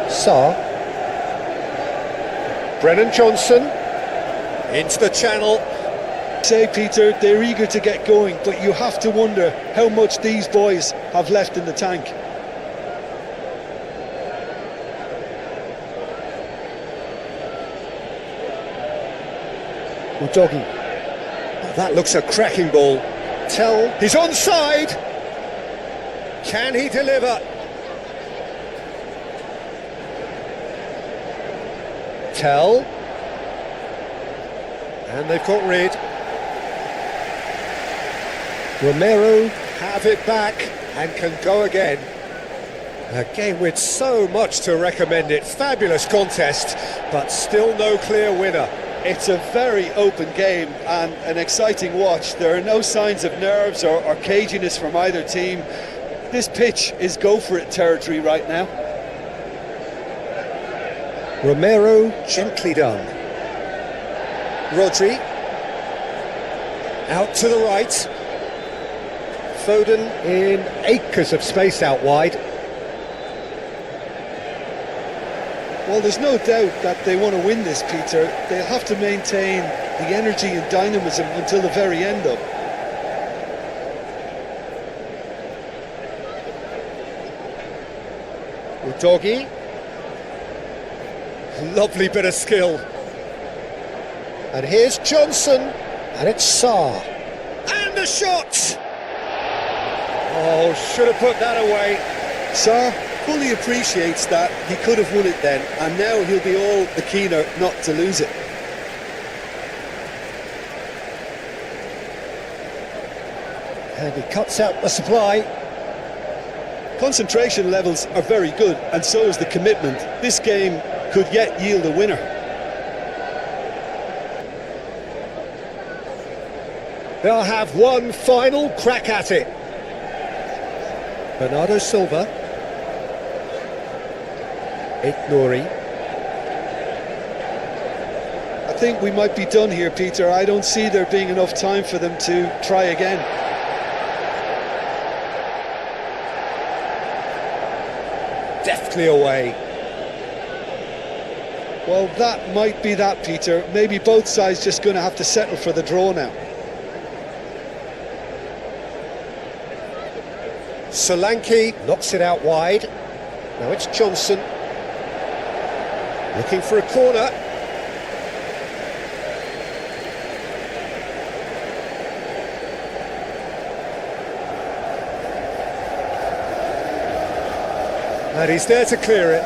B: Sarr. Brennan Johnson. Into the channel.
A: Say, Peter, they're eager to get going, but you have to wonder how much these boys have left in the tank.
B: Udogi. Oh, that looks a cracking ball. Tell, he's onside. Can he deliver? Tell. And they've got rid. Romero have it back and can go again. A game with so much to recommend it. Fabulous contest, but still no clear winner.
A: It's a very open game and an exciting watch. There are no signs of nerves or caginess from either team. This pitch is go-for-it territory right now.
B: Romero, gently done. Rodri. Out to the right. Foden in acres of space out wide.
A: Well, there's no doubt that they want to win this, Peter. They'll have to maintain the energy and dynamism until the very end up.
B: Udogi. Lovely bit of skill. And here's Johnson, and it's Sarr. And a shot! Oh, should have put that away.
A: Sarr fully appreciates that he could have won it then, and now he'll be all the keener not to lose it.
B: And he cuts out the supply.
A: Concentration levels are very good, and so is the commitment. This game could yet yield a winner.
B: They'll have one final crack at it. Bernardo Silva. Nouri.
A: I think we might be done here, Peter. I don't see there being enough time for them to try again.
B: Deftly away.
A: Well, that might be that, Peter. Maybe both sides just going to have to settle for the draw now.
B: Solanke knocks it out wide. Now it's Johnson. Looking for a corner. And he's there to clear it.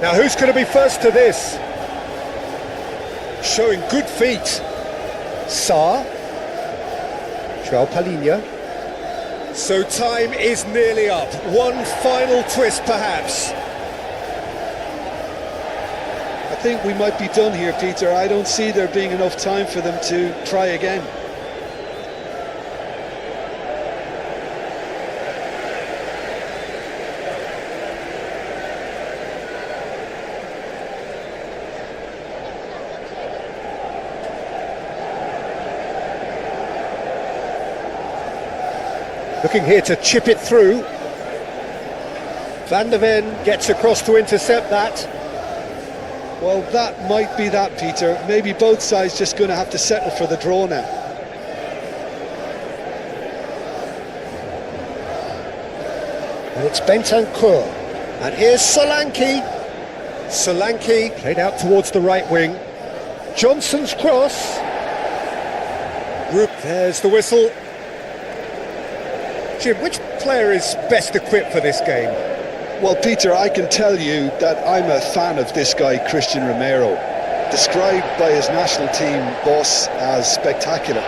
B: Now who's going to be first to this? Showing good feet. Sarr. João Palhinha. So time is nearly up. One final twist perhaps.
A: I think we might be done here, Peter. I don't see there being enough time for them to try again.
B: Looking here to chip it through. Van der Ven gets across to intercept that.
A: Well, that might be that, Peter. Maybe both sides just going to have to settle for the draw now.
B: And it's Bentancur. And here's Solanke. Solanke played out towards the right wing. Johnson's cross. There's the whistle. Jim, which player is best equipped for this game?
A: Well, Peter, I can tell you that I'm a fan of this guy, Christian Romero, described by his national team boss as spectacular.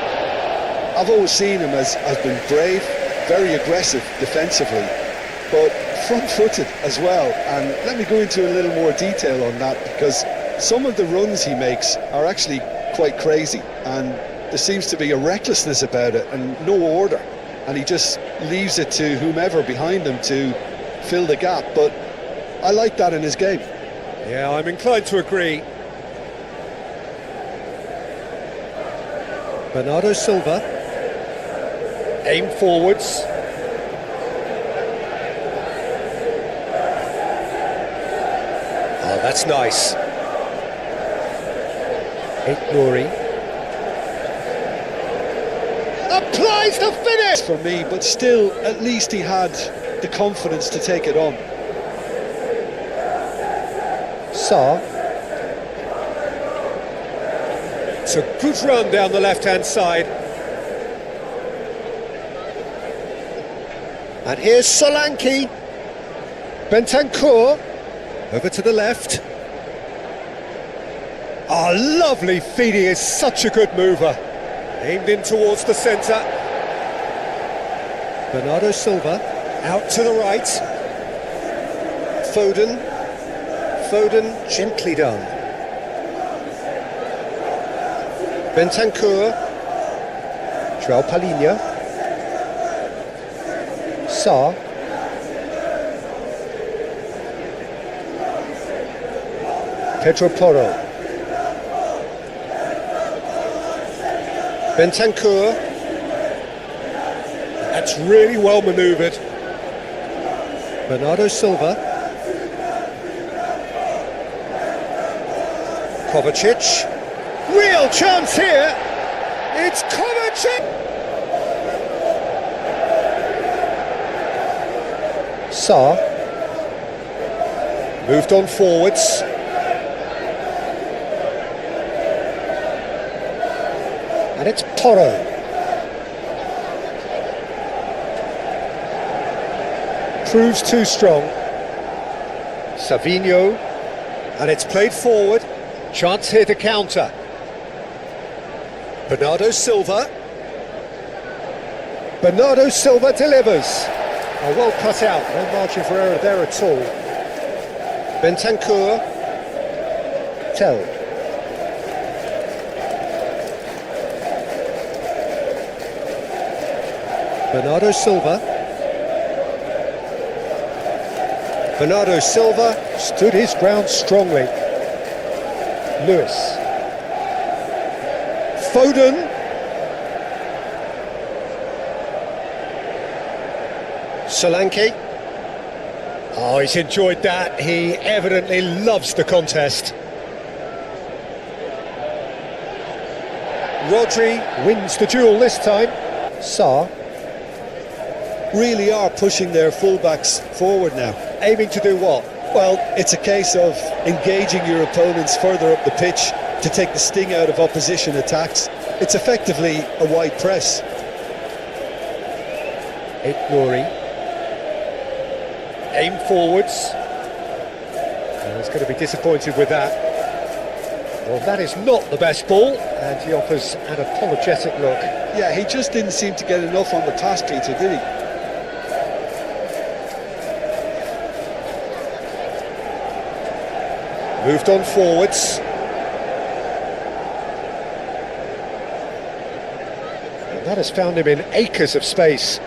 A: I've always seen him as being brave, very aggressive defensively, but front-footed as well. And let me go into a little more detail on that, because some of the runs he makes are actually quite crazy, and there seems to be a recklessness about it and no order. And he just leaves it to whomever behind him to fill the gap, but I like that in his game.
B: Yeah, I'm inclined to agree. Bernardo Silva, aim forwards. Oh, that's nice. Nouri. Applies the finish!
A: For me, but still, at least he had the confidence to take it on.
B: Sarr. It's a good run down the left-hand side. And here's Solanke. Bentancur. Over to the left. Oh, lovely feeding, is such a good mover. Aimed in towards the centre. Bernardo Silva. Out to the right. Foden. Foden, gently done. Bentancur. João Palhinha. Sarr. Pedro Porro. Bentancur. That's really well manoeuvred. Bernardo Silva. Kovacic. Real chance here. It's Kovacic. Sarr. Moved on forwards. And it's Porro. Proves too strong. Savinho. And it's played forward. Chance here to counter. Bernardo Silva. Bernardo Silva delivers. Oh, well cut out. No margin for error there at all. Bentancur. Tell. Bernardo Silva. Bernardo Silva stood his ground strongly. Lewis. Foden. Solanke. Oh, he's enjoyed that. He evidently loves the contest. Rodri wins the duel this time. Sarr.
A: Really are pushing their fullbacks forward now.
B: Aiming to do what?
A: Well, it's a case of engaging your opponents further up the pitch to take the sting out of opposition attacks. It's effectively a wide press.
B: Nouri. Aim forwards. He's going to be disappointed with that. Well, that is not the best ball, and he offers an apologetic look.
A: Yeah, he just didn't seem to get enough on the pass, Peter, did he?
B: Moved on forwards. And that has found him in acres of space.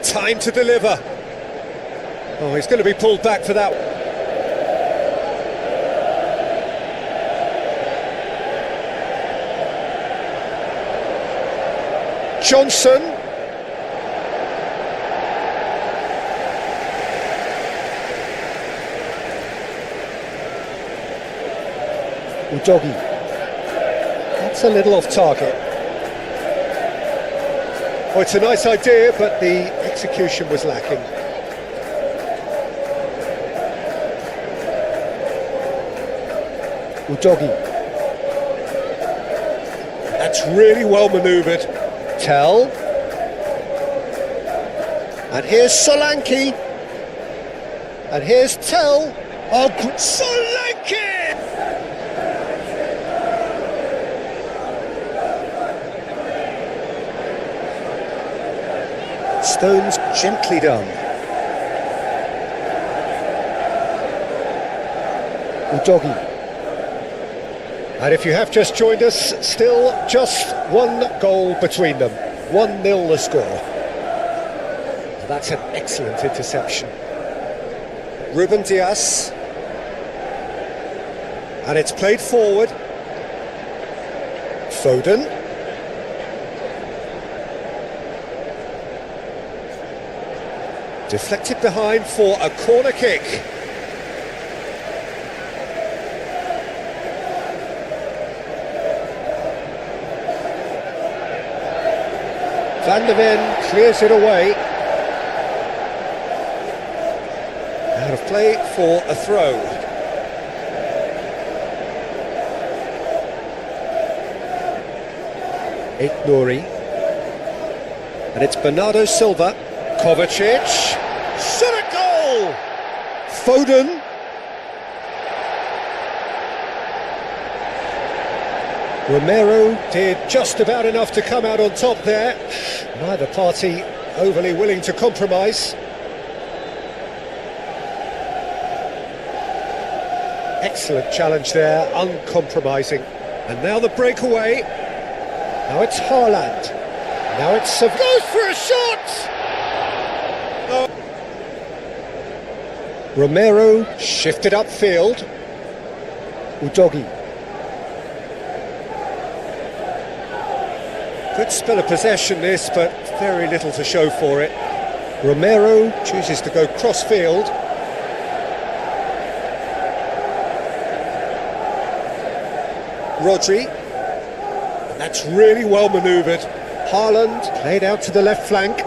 B: Time to deliver. Oh, he's going to be pulled back for that. Johnson. Udogi. That's a little off target. Oh, it's a nice idea, but the execution was lacking. Udogi. That's really well manoeuvred. Tell. And here's Solanke. And here's Tell. Oh, Solanke! Stones gently done. Udogi. And if you have just joined us, still just one goal between them. 1-0 the score. And that's an excellent interception. Ruben Dias. And it's played forward. Foden. Deflected behind for a corner kick. Van der Ven clears it away. Out of play for a throw. Nouri. And it's Bernardo Silva. Kovacic. Shot a goal! Foden. Romero did just about enough to come out on top there. Neither party overly willing to compromise. Excellent challenge there, uncompromising. And now the breakaway. Now it's Haaland. Now it's goes for a shot! Oh. Romero shifted upfield. Udogi. Good spell of possession this, but very little to show for it. Romero chooses to go cross-field. Rodri. And that's really well manoeuvred. Haaland played out to the left flank.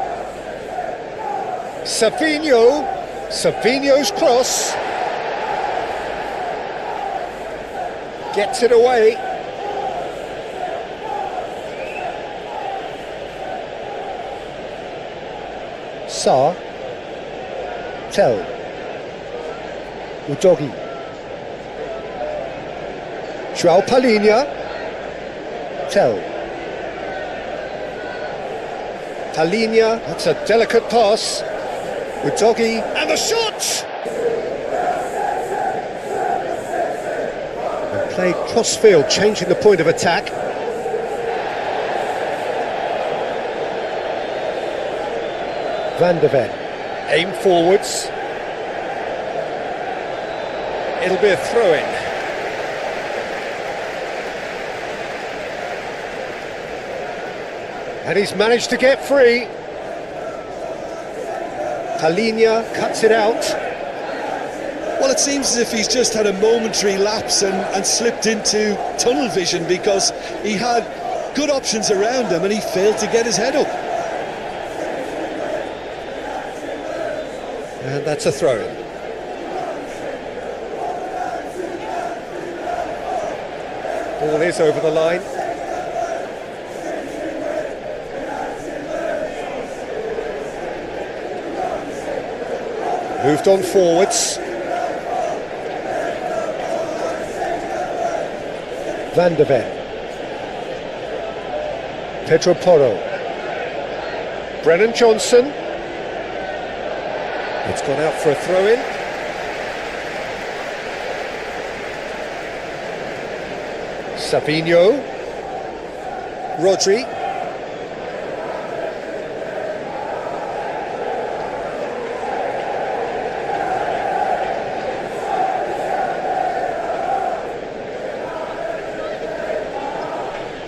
B: Savinho. Savinho's cross. Gets it away. Sa. Tell. Udogi. João Palhinha. Tell. Palhinha, that's a delicate pass. Udogi, and the shot! And played cross-field, changing the point of attack. Van der Ven, aim forwards. It'll be a throw-in. And he's managed to get free. Palhinha cuts it out.
A: Well, it seems as if he's just had a momentary lapse and slipped into tunnel vision, because he had good options around him and he failed to get his head up.
B: And that's a throw-in. Ball is over the line. Moved on forwards. Van de Ven. Pedro Porro. Brennan Johnson. It's gone out for a throw-in. Savinho. Rodri.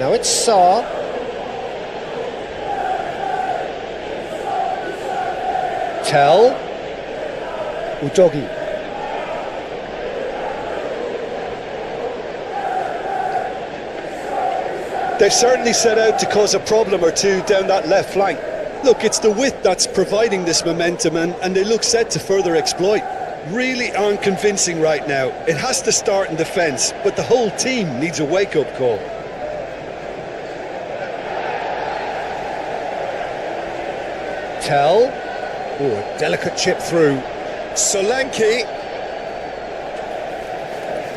B: Now it's Sarr. Tell. Udogi.
A: They've certainly set out to cause a problem or two down that left flank. Look, it's the width that's providing this momentum, and they look set to further exploit. Really aren't convincing right now. It has to start in defence, but the whole team needs a wake-up call.
B: Tell. Oh, a delicate chip through. Solanke.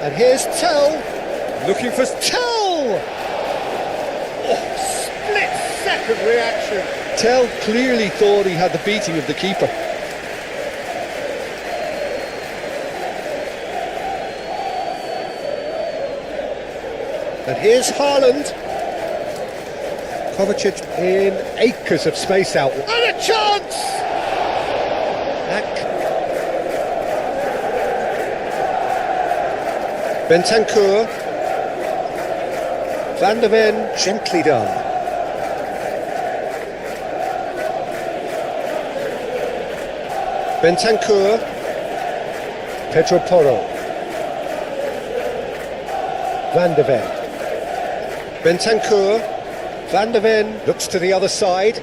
B: And here's Tell. Looking for Tell. Oh, split-second reaction.
A: Tell clearly thought he had the beating of the keeper.
B: And here's Haaland. Kovacic in acres of space out. And a chance! Bentancur. Van de Ven, gently done. Bentancur. Pedro Porro. Van de Ven. Bentancur. Van de Ven looks to the other side.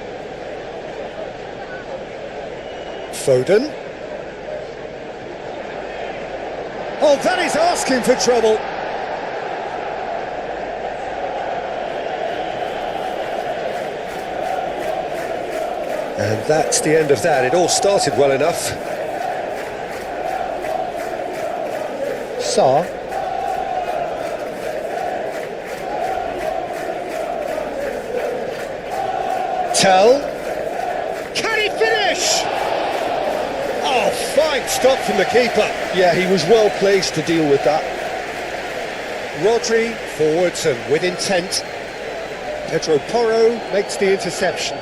B: Foden. Oh, that is asking for trouble. And that's the end of that. It all started well enough. Sarr. Tell. Can he finish? Oh, fine stop from the keeper.
A: Yeah, he was well placed to deal with that.
B: Rodri forwards and with intent. Pedro Porro makes the interception.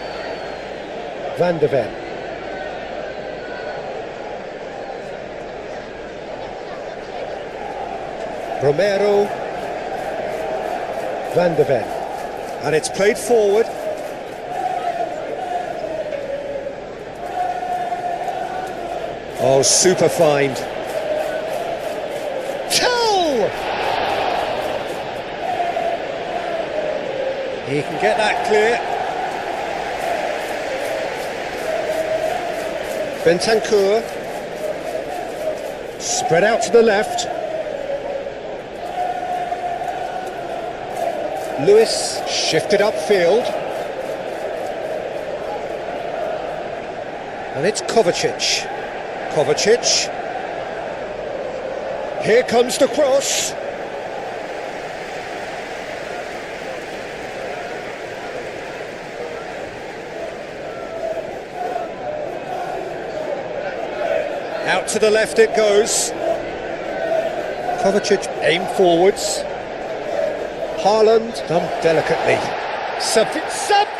B: Van de Ven. Romero. Van de Ven. And it's played forward. Oh, super find. Tell! He can get that clear. Bentancur. Spread out to the left. Lewis shifted upfield. And it's Kovacic. Kovacic. Here comes the cross. Out to the left it goes. Kovacic aim forwards. Haaland done delicately. Savinho!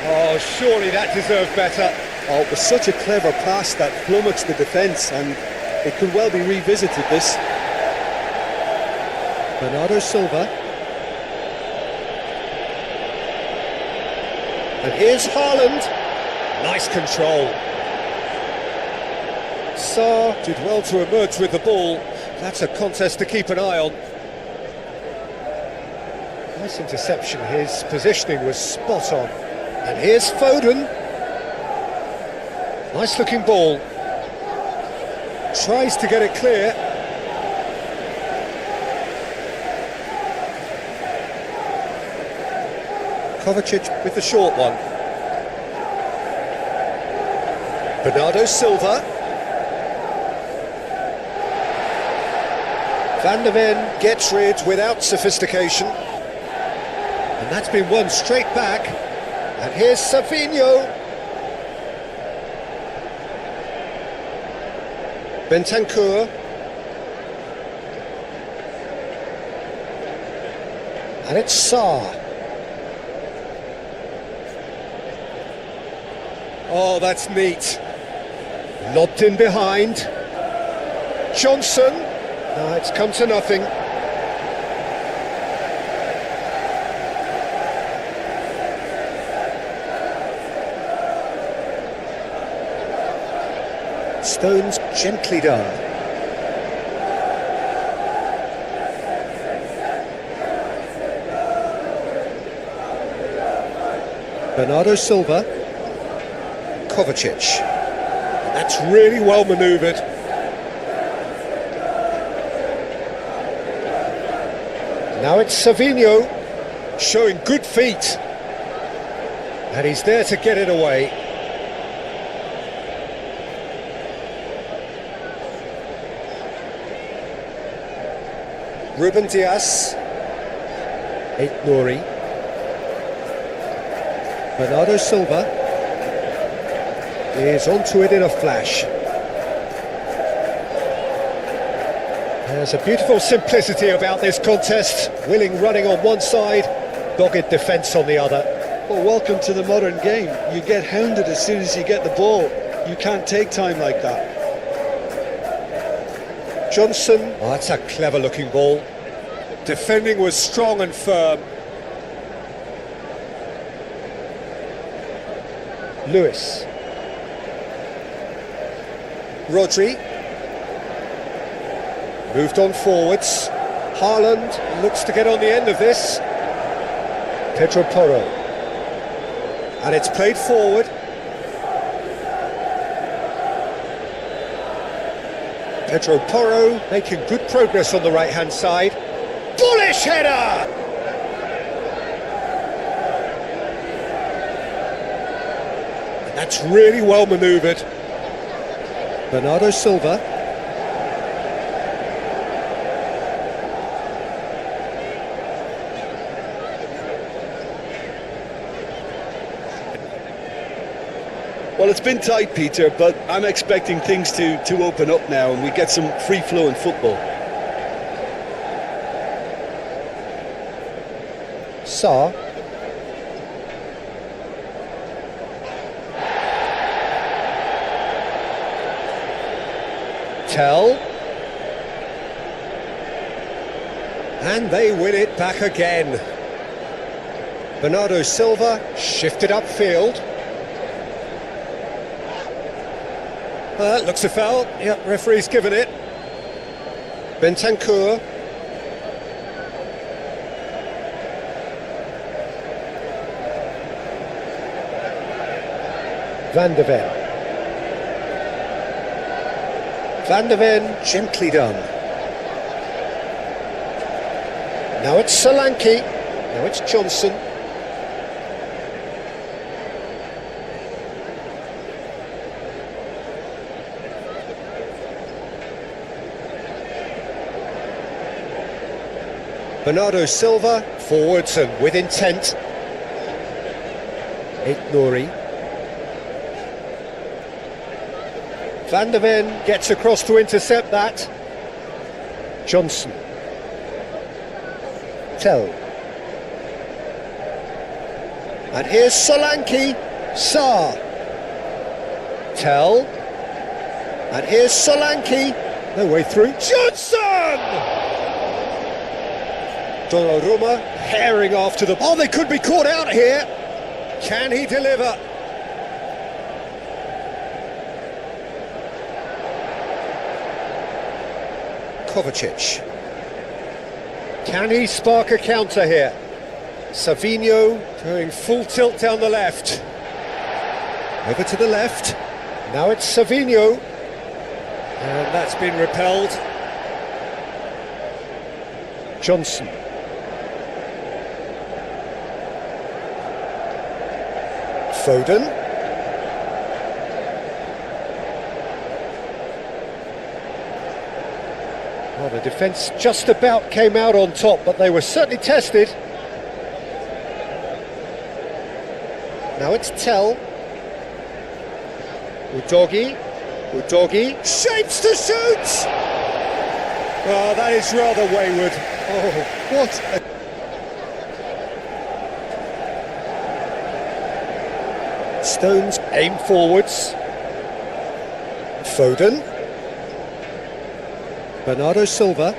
B: Oh, surely that deserved better.
A: Oh, it was such a clever pass that flummoxed the defence, and it could well be revisited, this.
B: Bernardo Silva. And here's Haaland. Nice control. Sarr did well to emerge with the ball. That's a contest to keep an eye on. Nice interception. His positioning was spot on. And here's Foden. Nice looking ball. Tries to get it clear. Kovacic with the short one. Bernardo Silva. Van der Ven gets rid without sophistication. And that's been won straight back. And here's Savinho. Bentancur. And it's Sarr. Oh, that's neat. Lobbed in behind. Johnson. No, it's come to nothing. Stones gently done. Bernardo Silva. Kovacic. That's really well manoeuvred. Now it's Savinho, showing good feet. And he's there to get it away. Ruben Dias. Eight Nouri. Bernardo Silva is onto it in a flash. There's a beautiful simplicity about this contest. Willing running on one side, dogged defence on the other.
A: Well, welcome to the modern game. You get hounded as soon as you get the ball. You can't take time like that.
B: Johnson. Oh, that's a clever looking ball. Defending was strong and firm. Lewis. Rodri. Moved on forwards. Haaland looks to get on the end of this. Pedro Porro. And it's played forward. Pedro Porro making good progress on the right-hand side. Bullish header! And that's really well manoeuvred. Bernardo Silva.
A: Well, it's been tight, Peter, but I'm expecting things to open up now and we get some free-flowing football.
B: Sarr. Tell. And they win it back again. Bernardo Silva shifted upfield. That looks a foul. Yep, referee's given it. Bentancur. Van der Ven. Van der Ven, gently done. Now it's Solanke. Now it's Johnson. Bernardo Silva, forwards and with intent. Eight Nouri. Van der Ven gets across to intercept that. Johnson. Tell. And here's Solanke. Sarr. Tell. And here's Solanke. No way through. Johnson! Donnarumma herring after the... Oh, they could be caught out here. Can he deliver? Kovacic. Can he spark a counter here? Savinho going full tilt down the left. Over to the left. Now it's Savinho. And that's been repelled. Johnson. Foden. Well, the defence just about came out on top, but they were certainly tested. Now it's Tell. Udogi. Shapes to shoot! Oh, that is rather wayward.
A: Oh, what a...
B: Stones aim forwards. Foden. Bernardo Silva.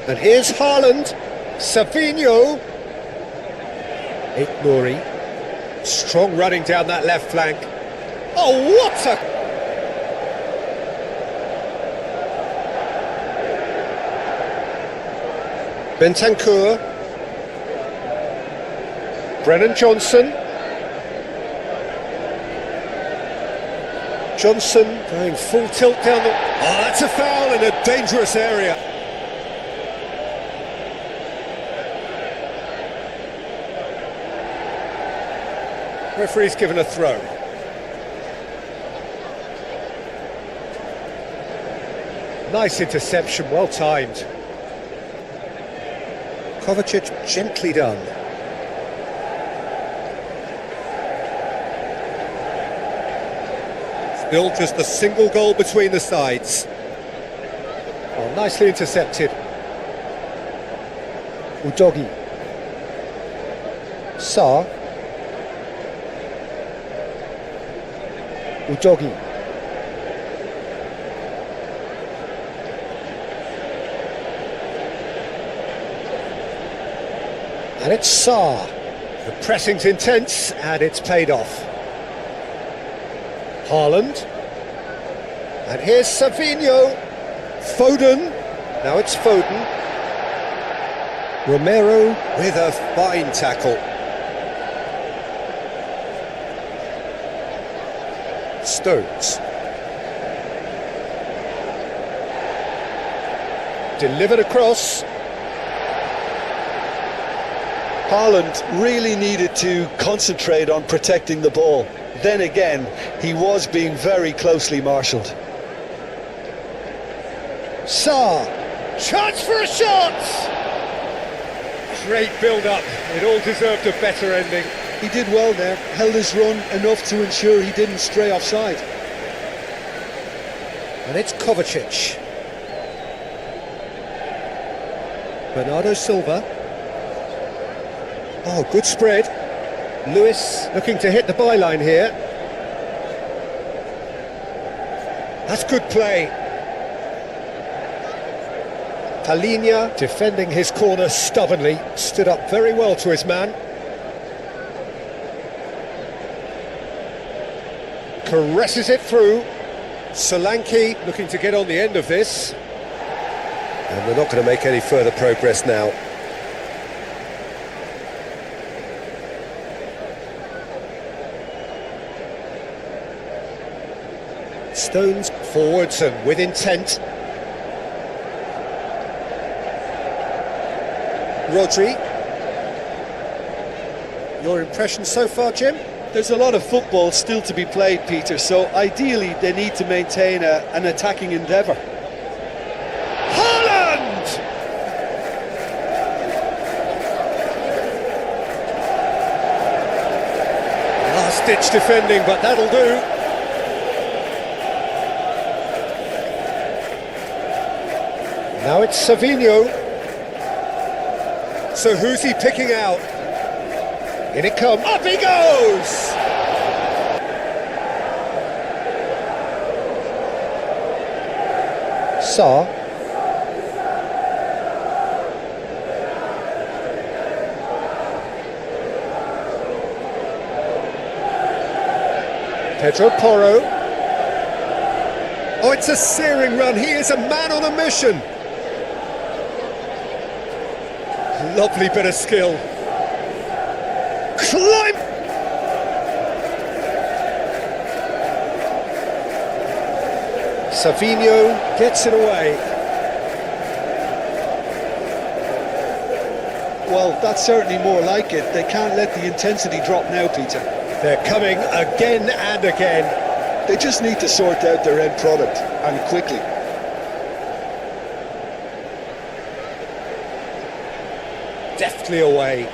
B: And here's Haaland. Savinho. Nouri. Strong running down that left flank. Oh, what a... Bentancur. Brennan Johnson. Johnson going full tilt down the... Oh, that's a foul in a dangerous area. Referee's given a throw. Nice interception, well timed. Kovacic gently done. Still just a single goal between the sides. Oh, nicely intercepted. Udogi. Sarr. Udogi. And it's Sarr. The pressing's intense and it's paid off. Haaland. And here's Savinho. Foden. Now it's Foden. Romero with a fine tackle. Stones. Delivered across.
A: Haaland really needed to concentrate on protecting the ball. Then again, he was being very closely marshalled.
B: Sarr. Chance for a shot! Great build-up. It all deserved a better ending.
A: He did well there, held his run enough to ensure he didn't stray offside.
B: And it's Kovacic. Bernardo Silva. Oh, good spread. Lewis looking to hit the byline here. That's good play. Palhinha defending his corner stubbornly, stood up very well to his man. Caresses it through. Solanke looking to get on the end of this. And they're not going to make any further progress now. Stones forwards and with intent. Rodri. Your impression so far, Jim?
A: There's a lot of football still to be played, Peter, so ideally they need to maintain an attacking endeavour.
B: Haaland! Last-ditch defending, but that'll do. Now it's Savinho. So who's he picking out? In it comes. Up he goes! Sarr. Pedro Porro. Oh, it's a searing run. He is a man on a mission. Lovely bit of skill. Climb! Savinho gets it away.
A: Well, that's certainly more like it. They can't let the intensity drop now, Peter.
B: They're coming again and again.
A: They just need to sort out their end product, and quickly.
B: Deftly away.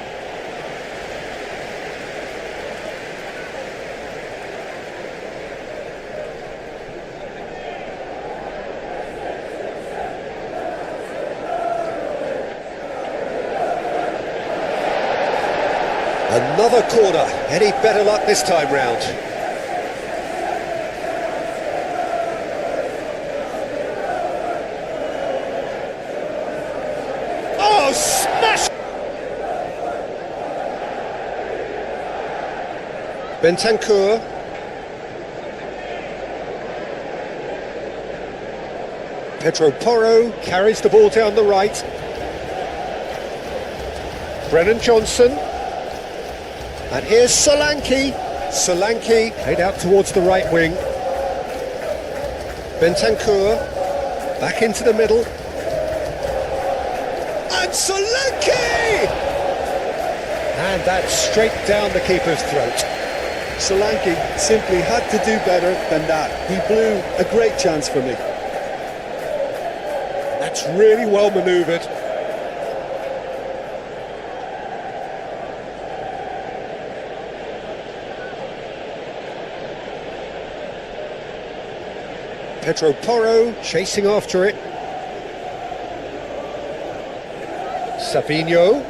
B: Another corner. Any better luck this time round? Oh, smash! Bentancur. Pedro Porro carries the ball down the right. Brennan Johnson. And here's Solanke. Solanke head out towards the right wing. Bentancur back into the middle. And Solanke! And that's straight down the keeper's throat.
A: Solanke simply had to do better than that. He blew a great chance for me.
B: That's really well manoeuvred. Pedro Porro chasing after it. Savinho.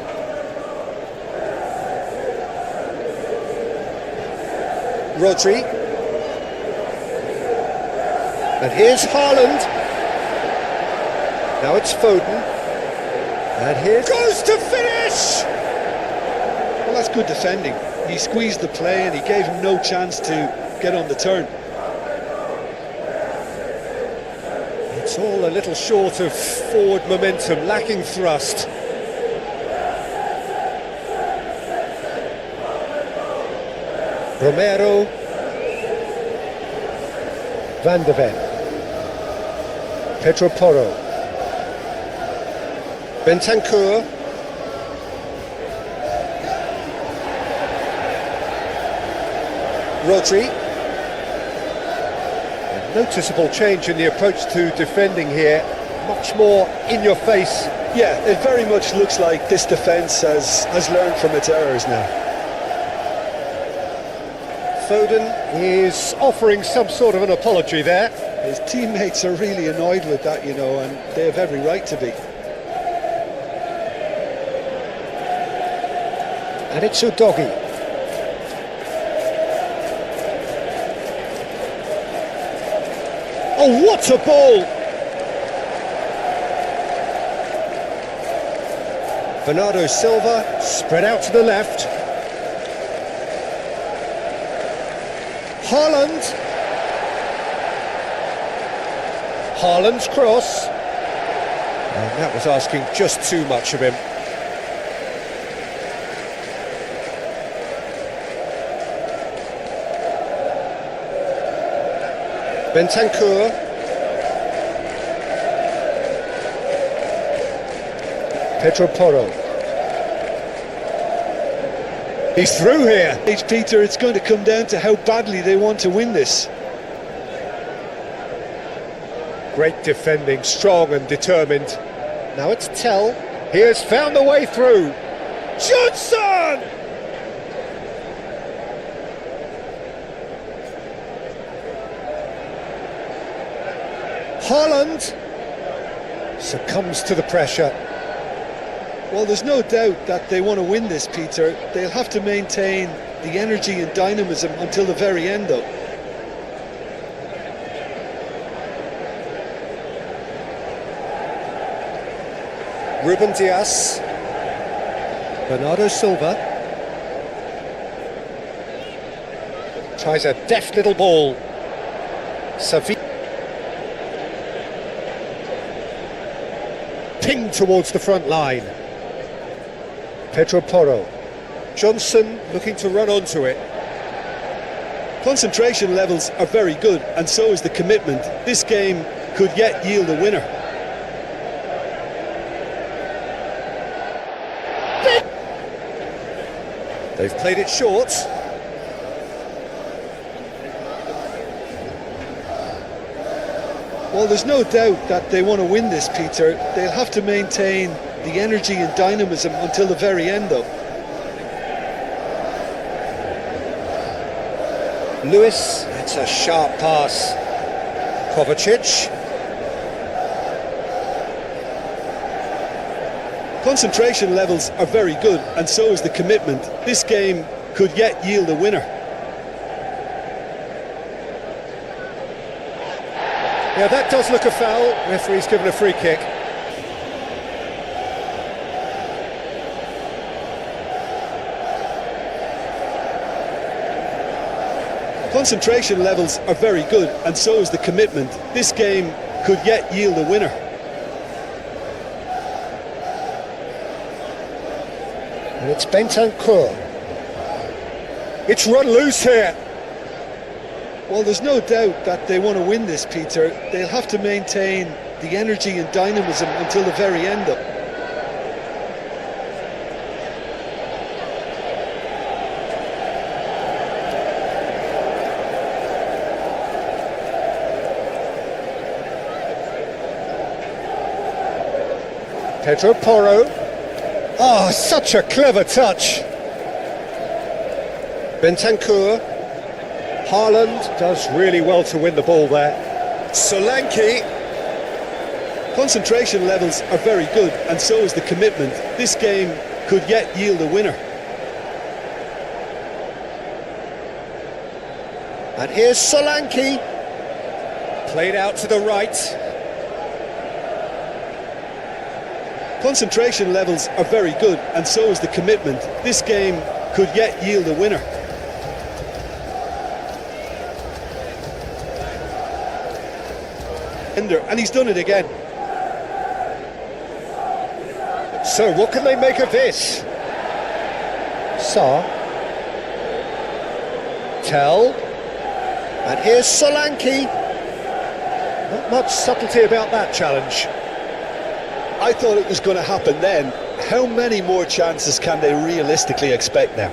B: Rodri. And here's Haaland. Now it's Foden. And here goes to finish!
A: Well, that's good defending. He squeezed the play and he gave him no chance to get on the turn.
B: It's all a little short of forward momentum, lacking thrust. Romero. Van de Ven. Pedro Porro. Bentancur. Rodri. A noticeable change in the approach to defending here. Much more in your face.
A: Yeah, it very much looks like this defence has learned from its errors now.
B: Foden is offering some sort of an apology there.
A: His teammates are really annoyed with that, you know, and they have every right to be.
B: And it's Udogie. Oh, what a ball! Bernardo Silva spread out to the left. Haaland. Haaland's cross. And that was asking just too much of him. Bentancur. Pedro Porro. He's through here.
A: Peter, it's going to come down to how badly they want to win this.
B: Great defending, strong and determined. Now it's Tell. He has found the way through. Johnson! Haaland succumbs to the pressure.
A: Well, there's no doubt that they want to win this, Peter. They'll have to maintain the energy and dynamism until the very end, though.
B: Ruben Dias. Bernardo Silva. Tries a deft little ball. Savinho. Pinged towards the front line. Pedro Porro. Johnson looking to run onto it.
A: Concentration levels are very good, and so is the commitment. This game could yet yield a winner.
B: They've played it short.
A: Well, there's no doubt that they want to win this, Peter. They'll have to maintain the energy and dynamism until the very end, though.
B: Lewis, that's a sharp pass. Kovacic.
A: Concentration levels are very good, and so is the commitment. This game could yet yield a winner.
B: Yeah, that does look a foul. Referee's given a free kick.
A: Concentration levels are very good, and so is the commitment. This game could yet yield a winner.
B: And it's Bentancur. It's run loose here.
A: Well, there's no doubt that they want to win this, Peter. They'll have to maintain the energy and dynamism until the very end, though.
B: Pedro Porro. Oh, such a clever touch. Bentancur. Haaland does really well to win the ball there. Solanke.
A: Concentration levels are very good, and so is the commitment. This game could yet yield a winner.
B: And here's Solanke. Played out to the right.
A: Concentration levels are very good, and so is the commitment. This game could yet yield a winner. And he's done it again.
B: So what can they make of this? Sarr. Tell. And here's Solanke. Not much subtlety about that challenge.
A: I thought it was going to happen then. How many more chances can they realistically expect now?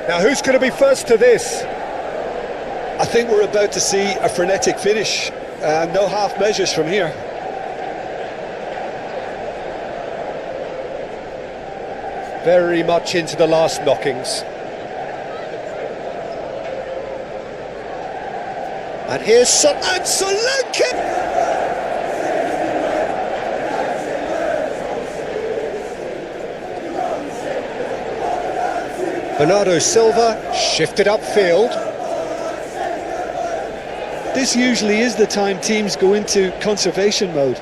B: Now who's going to be first to this?
A: I think we're about to see a frenetic finish. No half measures from here.
B: Very much into the last knockings. And here's Solanke! Bernardo Silva shifted upfield.
A: This usually is the time teams go into conservation mode.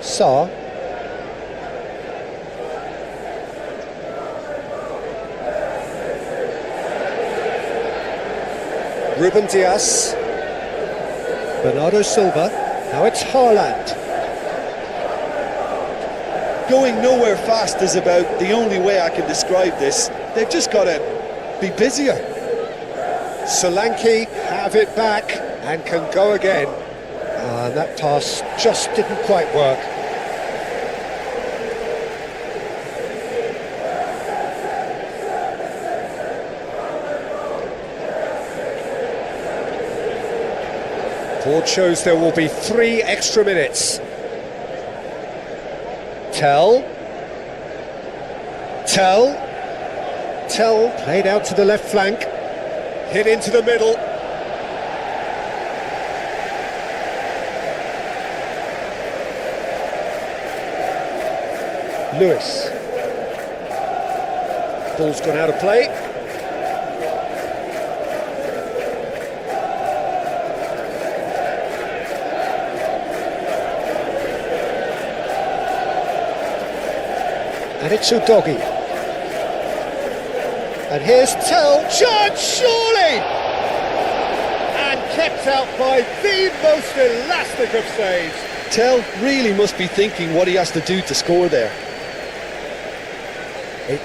B: Sarr. Ruben Dias. Bernardo Silva. Now it's Haaland.
A: Going nowhere fast is about the only way I can describe this. They've just got to be busier.
B: Solanke have it back and can go again. And that pass just didn't quite work. Board shows there will be 3 extra minutes. Tell, played out to the left flank, hit into the middle. Lewis. Ball's gone out of play. And it's Udogi. And here's Tell. Chance, surely! And kept out by the most elastic of saves.
A: Tell really must be thinking what he has to do to score there.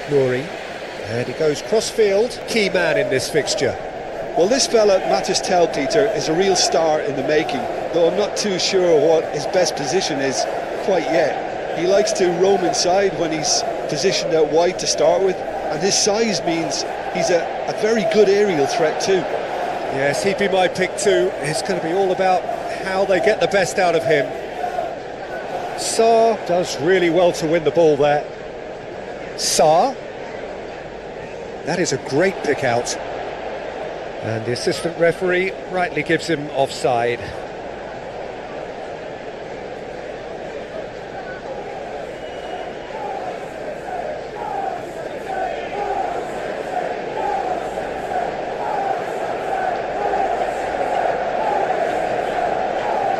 B: Nouri. And he goes cross-field. Key man in this fixture.
A: Well, this fella, Matis Tell, Peter, is a real star in the making, though I'm not too sure what his best position is quite yet. He likes to roam inside when he's positioned out wide to start with, and his size means he's a very good aerial threat too.
B: Yes, he'd be my pick too. It's going to be all about how they get the best out of him. Sarr does really well to win the ball there. Sarr. That is a great pick out. And the assistant referee rightly gives him offside.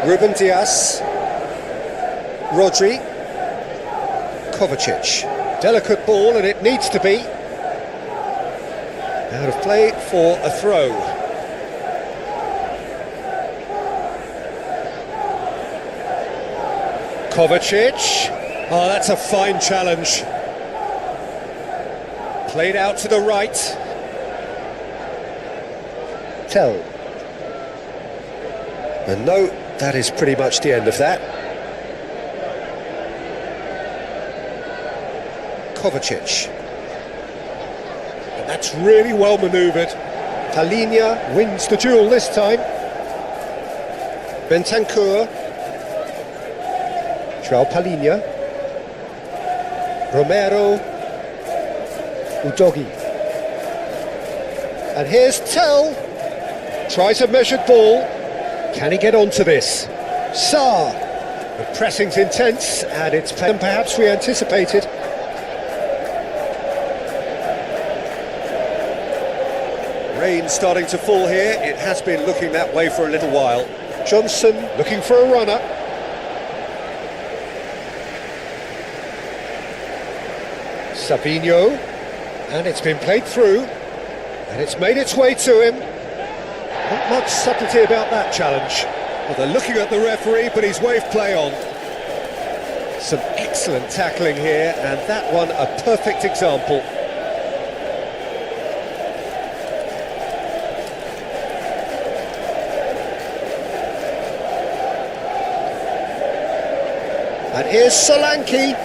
B: Ruben Dias, Rodri, Kovacic. Delicate ball, and it needs to be. Out of play for a throw. Kovacic. Oh, that's a fine challenge. Played out to the right. Tell. And no, that is pretty much the end of that. Kovacic. And that's really well manoeuvred. Talinia wins the duel this time. Bentancur. João Palhinha. Romero. Udogi. And here's Tell. Tries a measured ball. Can he get onto this? Sarr. The pressing's intense, and it's better than perhaps we anticipated. Rain starting to fall here. It has been looking that way for a little while. Johnson looking for a runner. Savinho. And it's been played through. And it's made its way to him. Not much subtlety about that challenge. Well, they're looking at the referee, but he's waved play on. Some excellent tackling here, and that one a perfect example. And here's Solanke.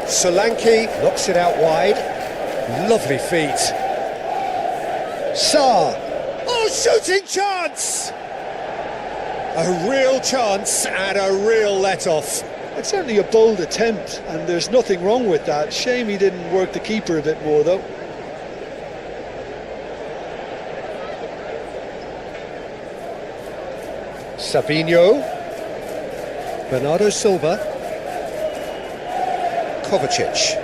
B: Solanke knocks it out wide. Lovely feet. Sarr. Oh, shooting chance! A real chance and a real let-off.
A: It's certainly a bold attempt, and there's nothing wrong with that. Shame he didn't work the keeper a bit more, though.
B: Savinho. Bernardo Silva. Kovacic.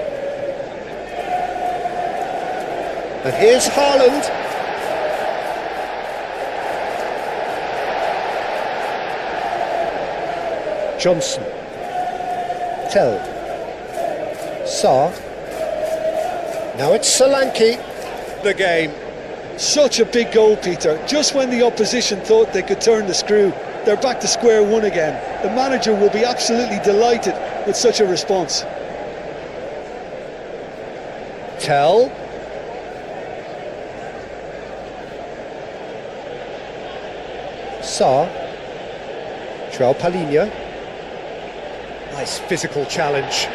B: And here's Haaland. Johnson. Tell. Sarr. Now it's Solanke. The game.
A: Such a big goal, Peter. Just when the opposition thought they could turn the screw, they're back to square one again. The manager will be absolutely delighted with such a response.
B: Tell. Sarr. João Palhinha. Nice physical challenge.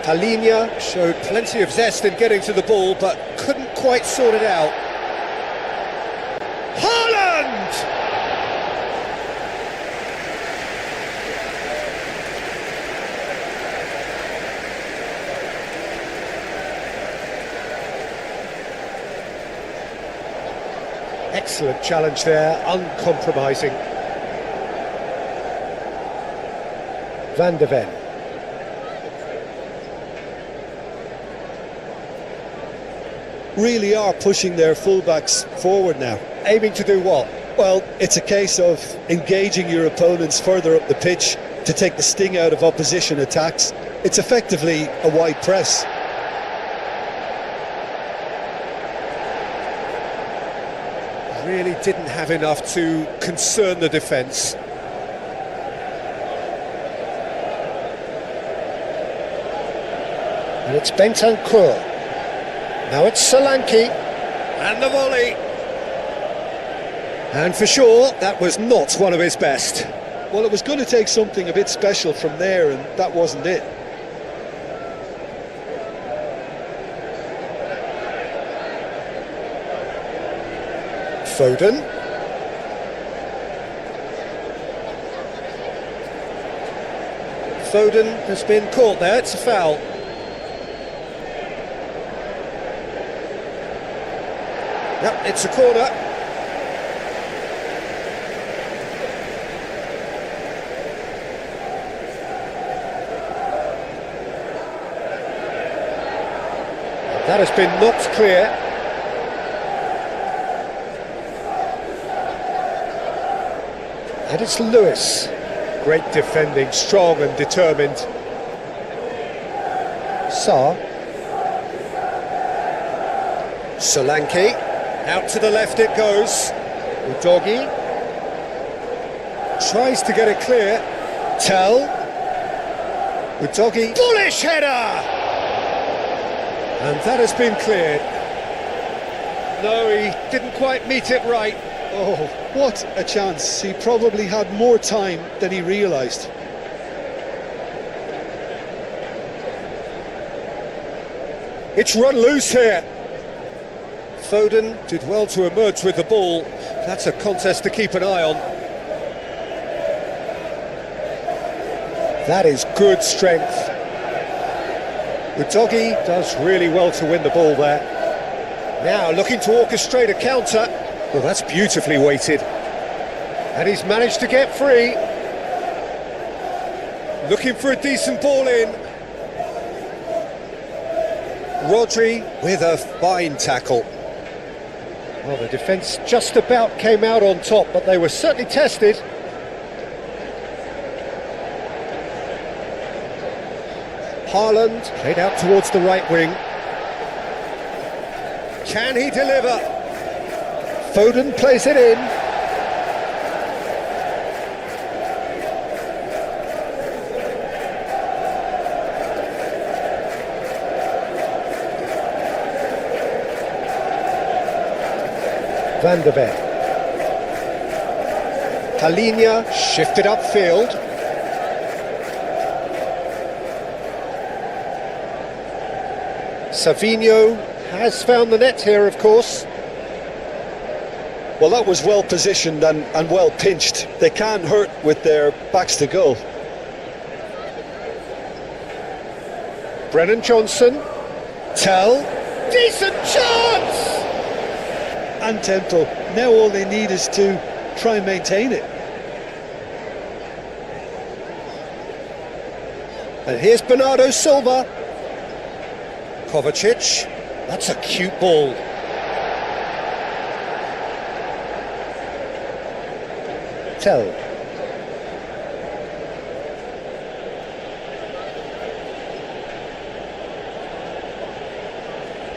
B: Palhinha showed plenty of zest in getting to the ball, but couldn't quite sort it out. Haaland! Excellent challenge there, uncompromising. Van de Ven.
A: Really are pushing their fullbacks forward now.
B: Aiming to do what?
A: Well, it's a case of engaging your opponents further up the pitch to take the sting out of opposition attacks. It's effectively a wide press.
B: Really didn't have enough to concern the defence. And it's Bentancur. Now it's Solanke. And the volley. And for sure, that was not one of his best.
A: Well, it was going to take something a bit special from there, and that wasn't it.
B: Foden. Foden has been caught there, it's a foul. Yep, it's a corner. That has been knocked clear. And it's Lewis. Great defending, strong and determined. Sarr. Solanke. Out to the left it goes. Udogie. Tries to get it clear. Tell. Udogie. Bullish header! And that has been cleared. No, he didn't quite meet it right.
A: Oh, what a chance. He probably had more time than he realised.
B: It's run loose here. Foden did well to emerge with the ball. That's a contest to keep an eye on. That is good strength. Udogie does really well to win the ball there. Now looking to orchestrate a counter. Well, that's beautifully weighted. And he's managed to get free. Looking for a decent ball in. Rodri with a fine tackle. Well, the defence just about came out on top, but they were certainly tested. Haaland played out towards the right wing. Can he deliver? Foden plays it in. Van der Beek. Palhinha shifted upfield. Savinho has found the net here, of course.
A: Well, that was well positioned and well pinched. They can't hurt with their backs to goal.
B: Brennan Johnson. Tell. Decent chance!
A: And tempo. Now all they need is to try and maintain it.
B: And here's Bernardo Silva. Kovacic. That's a cute ball. Tell.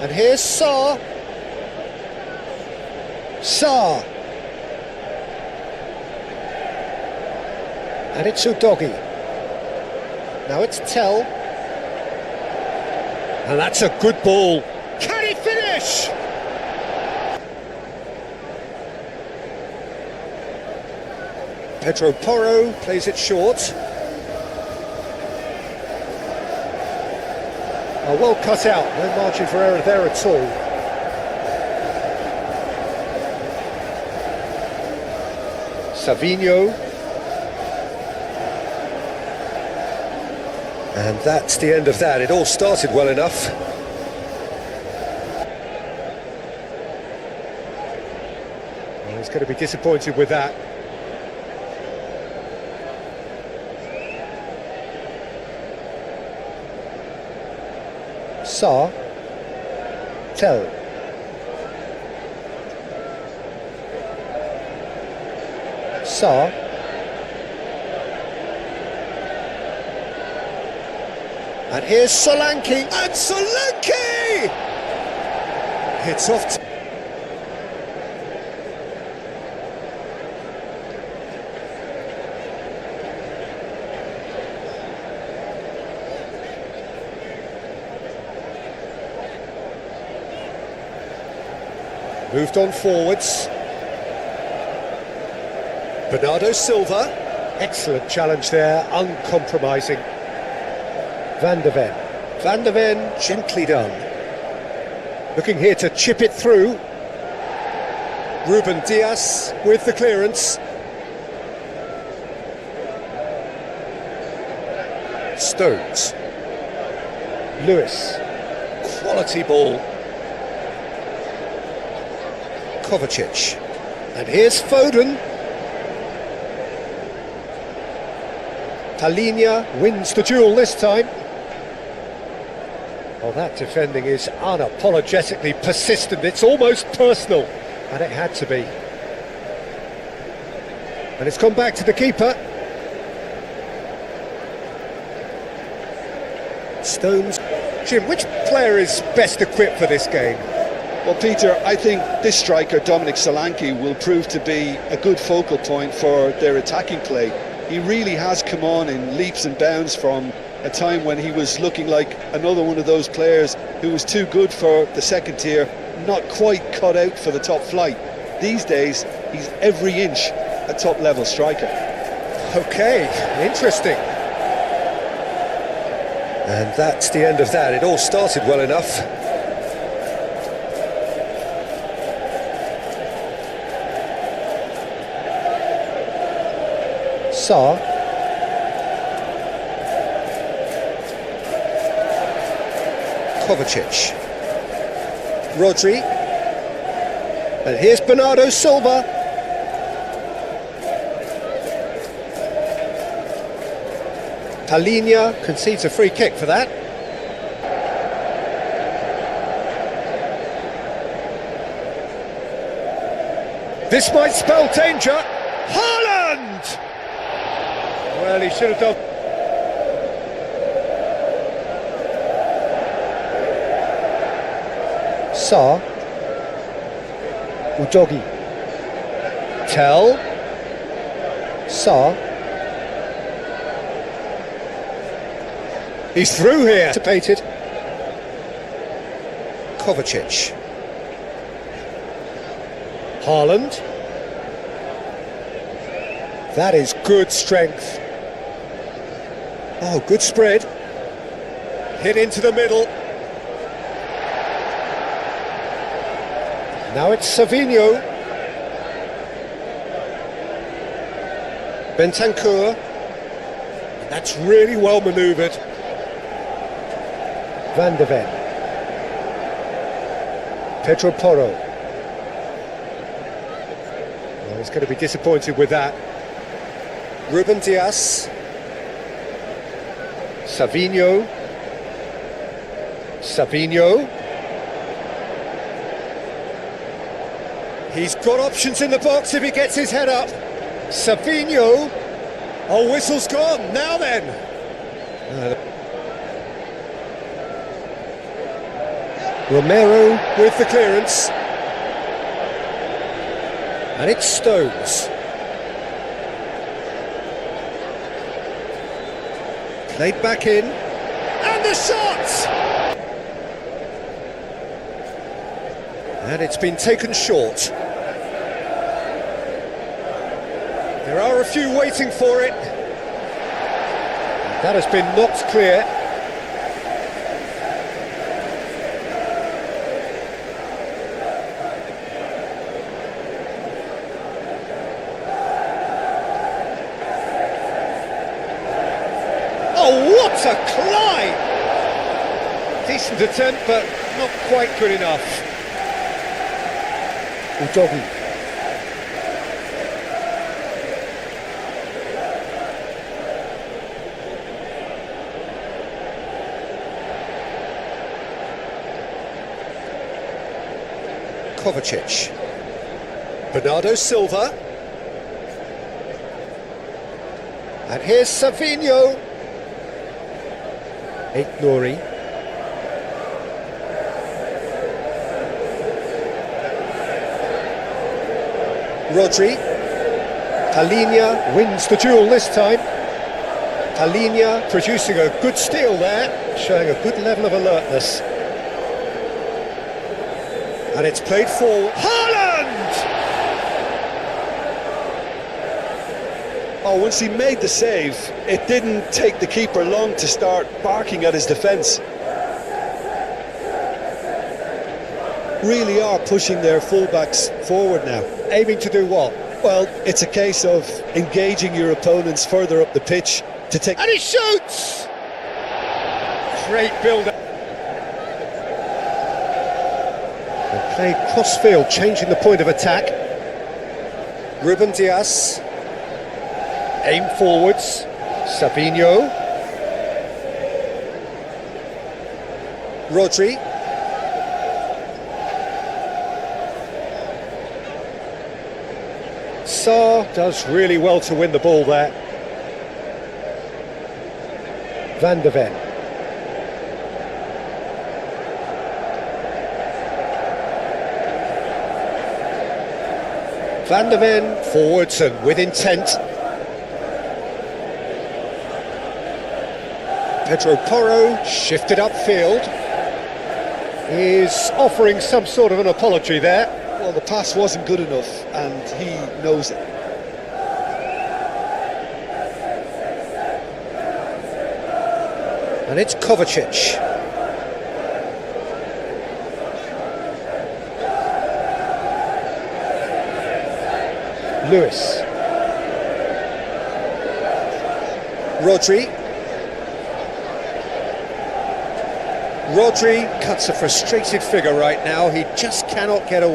B: And here's Sarr. Sarr. And it's Udogie. Now it's Tell. And that's a good ball. Can he finish? Pedro Porro plays it short. Oh, well cut out, no margin for error there at all. Savinho. And that's the end of that. It all started well enough. Well, he's going to be disappointed with that. Sarr. Tell. Sarr. And here's Solanke. And Solanke! Hits off. Moved on forwards. Bernardo Silva. Excellent challenge there, uncompromising. Van der Ven. Van der Ven, gently done. Looking here to chip it through. Ruben Dias with the clearance. Stones. Lewis. Quality ball. Kovacic. And here's Foden. Talinia wins the duel this time. Well, that defending is unapologetically persistent. It's almost personal. And it had to be. And it's gone back to the keeper. Stones. Jim, which player is best equipped for this game?
A: Well, Peter, I think this striker, Dominic Solanke, will prove to be a good focal point for their attacking play. He really has come on in leaps and bounds from a time when he was looking like another one of those players who was too good for the second tier, not quite cut out for the top flight. These days, he's every inch a top-level striker.
B: Okay, interesting. And that's the end of that. It all started well enough. Sarr. Kovacic. Rodri. And here's Bernardo Silva. Talinia concedes a free kick for that. This might spell danger. Haaland! Well, he should have done. Sarr. Udogi. Tell. Sarr. He's through here. Anticipated. Kovacic. Haaland. That is good strength. Oh, good spread. Hit into the middle. Now it's Savinho. Bentancur. That's really well manoeuvred. Van der Ven. Pedro Porro. Well, he's going to be disappointed with that. Ruben Dias. Savinho. Savinho. He's got options in the box if he gets his head up. Savinho. Oh, whistle's gone. Now then. Romero with the clearance. And it's Stones. Played back in. And the shot! And it's been taken short. There are a few waiting for it. That has been knocked clear. Oh, what a climb! Decent attempt, but not quite good enough. Udogi. Kovacic. Bernardo Silva. And here's Savinho. Nori. Rodri. Talinia wins the duel this time. Talinia producing a good steal there, showing a good level of alertness. And it's played forward. Haaland!
A: Oh, once he made the save, it didn't take the keeper long to start barking at his defence. Really are pushing their fullbacks forward now.
B: Aiming to do what?
A: Well, it's a case of engaging your opponents further up the pitch to take...
B: And he shoots! Great build-up. They played cross-field, changing the point of attack. Ruben Diaz. Aim forwards. Sabinho. Rodri. Sarr does really well to win the ball there. Van de Ven. Van de Ven forwards and with intent. Pedro Porro shifted upfield. Is offering some sort of an apology there.
A: Well, the pass wasn't good enough, and he knows it.
B: And it's Kovacic. Lewis. Rodri. Rodri cuts a frustrated figure right now. He just cannot get away.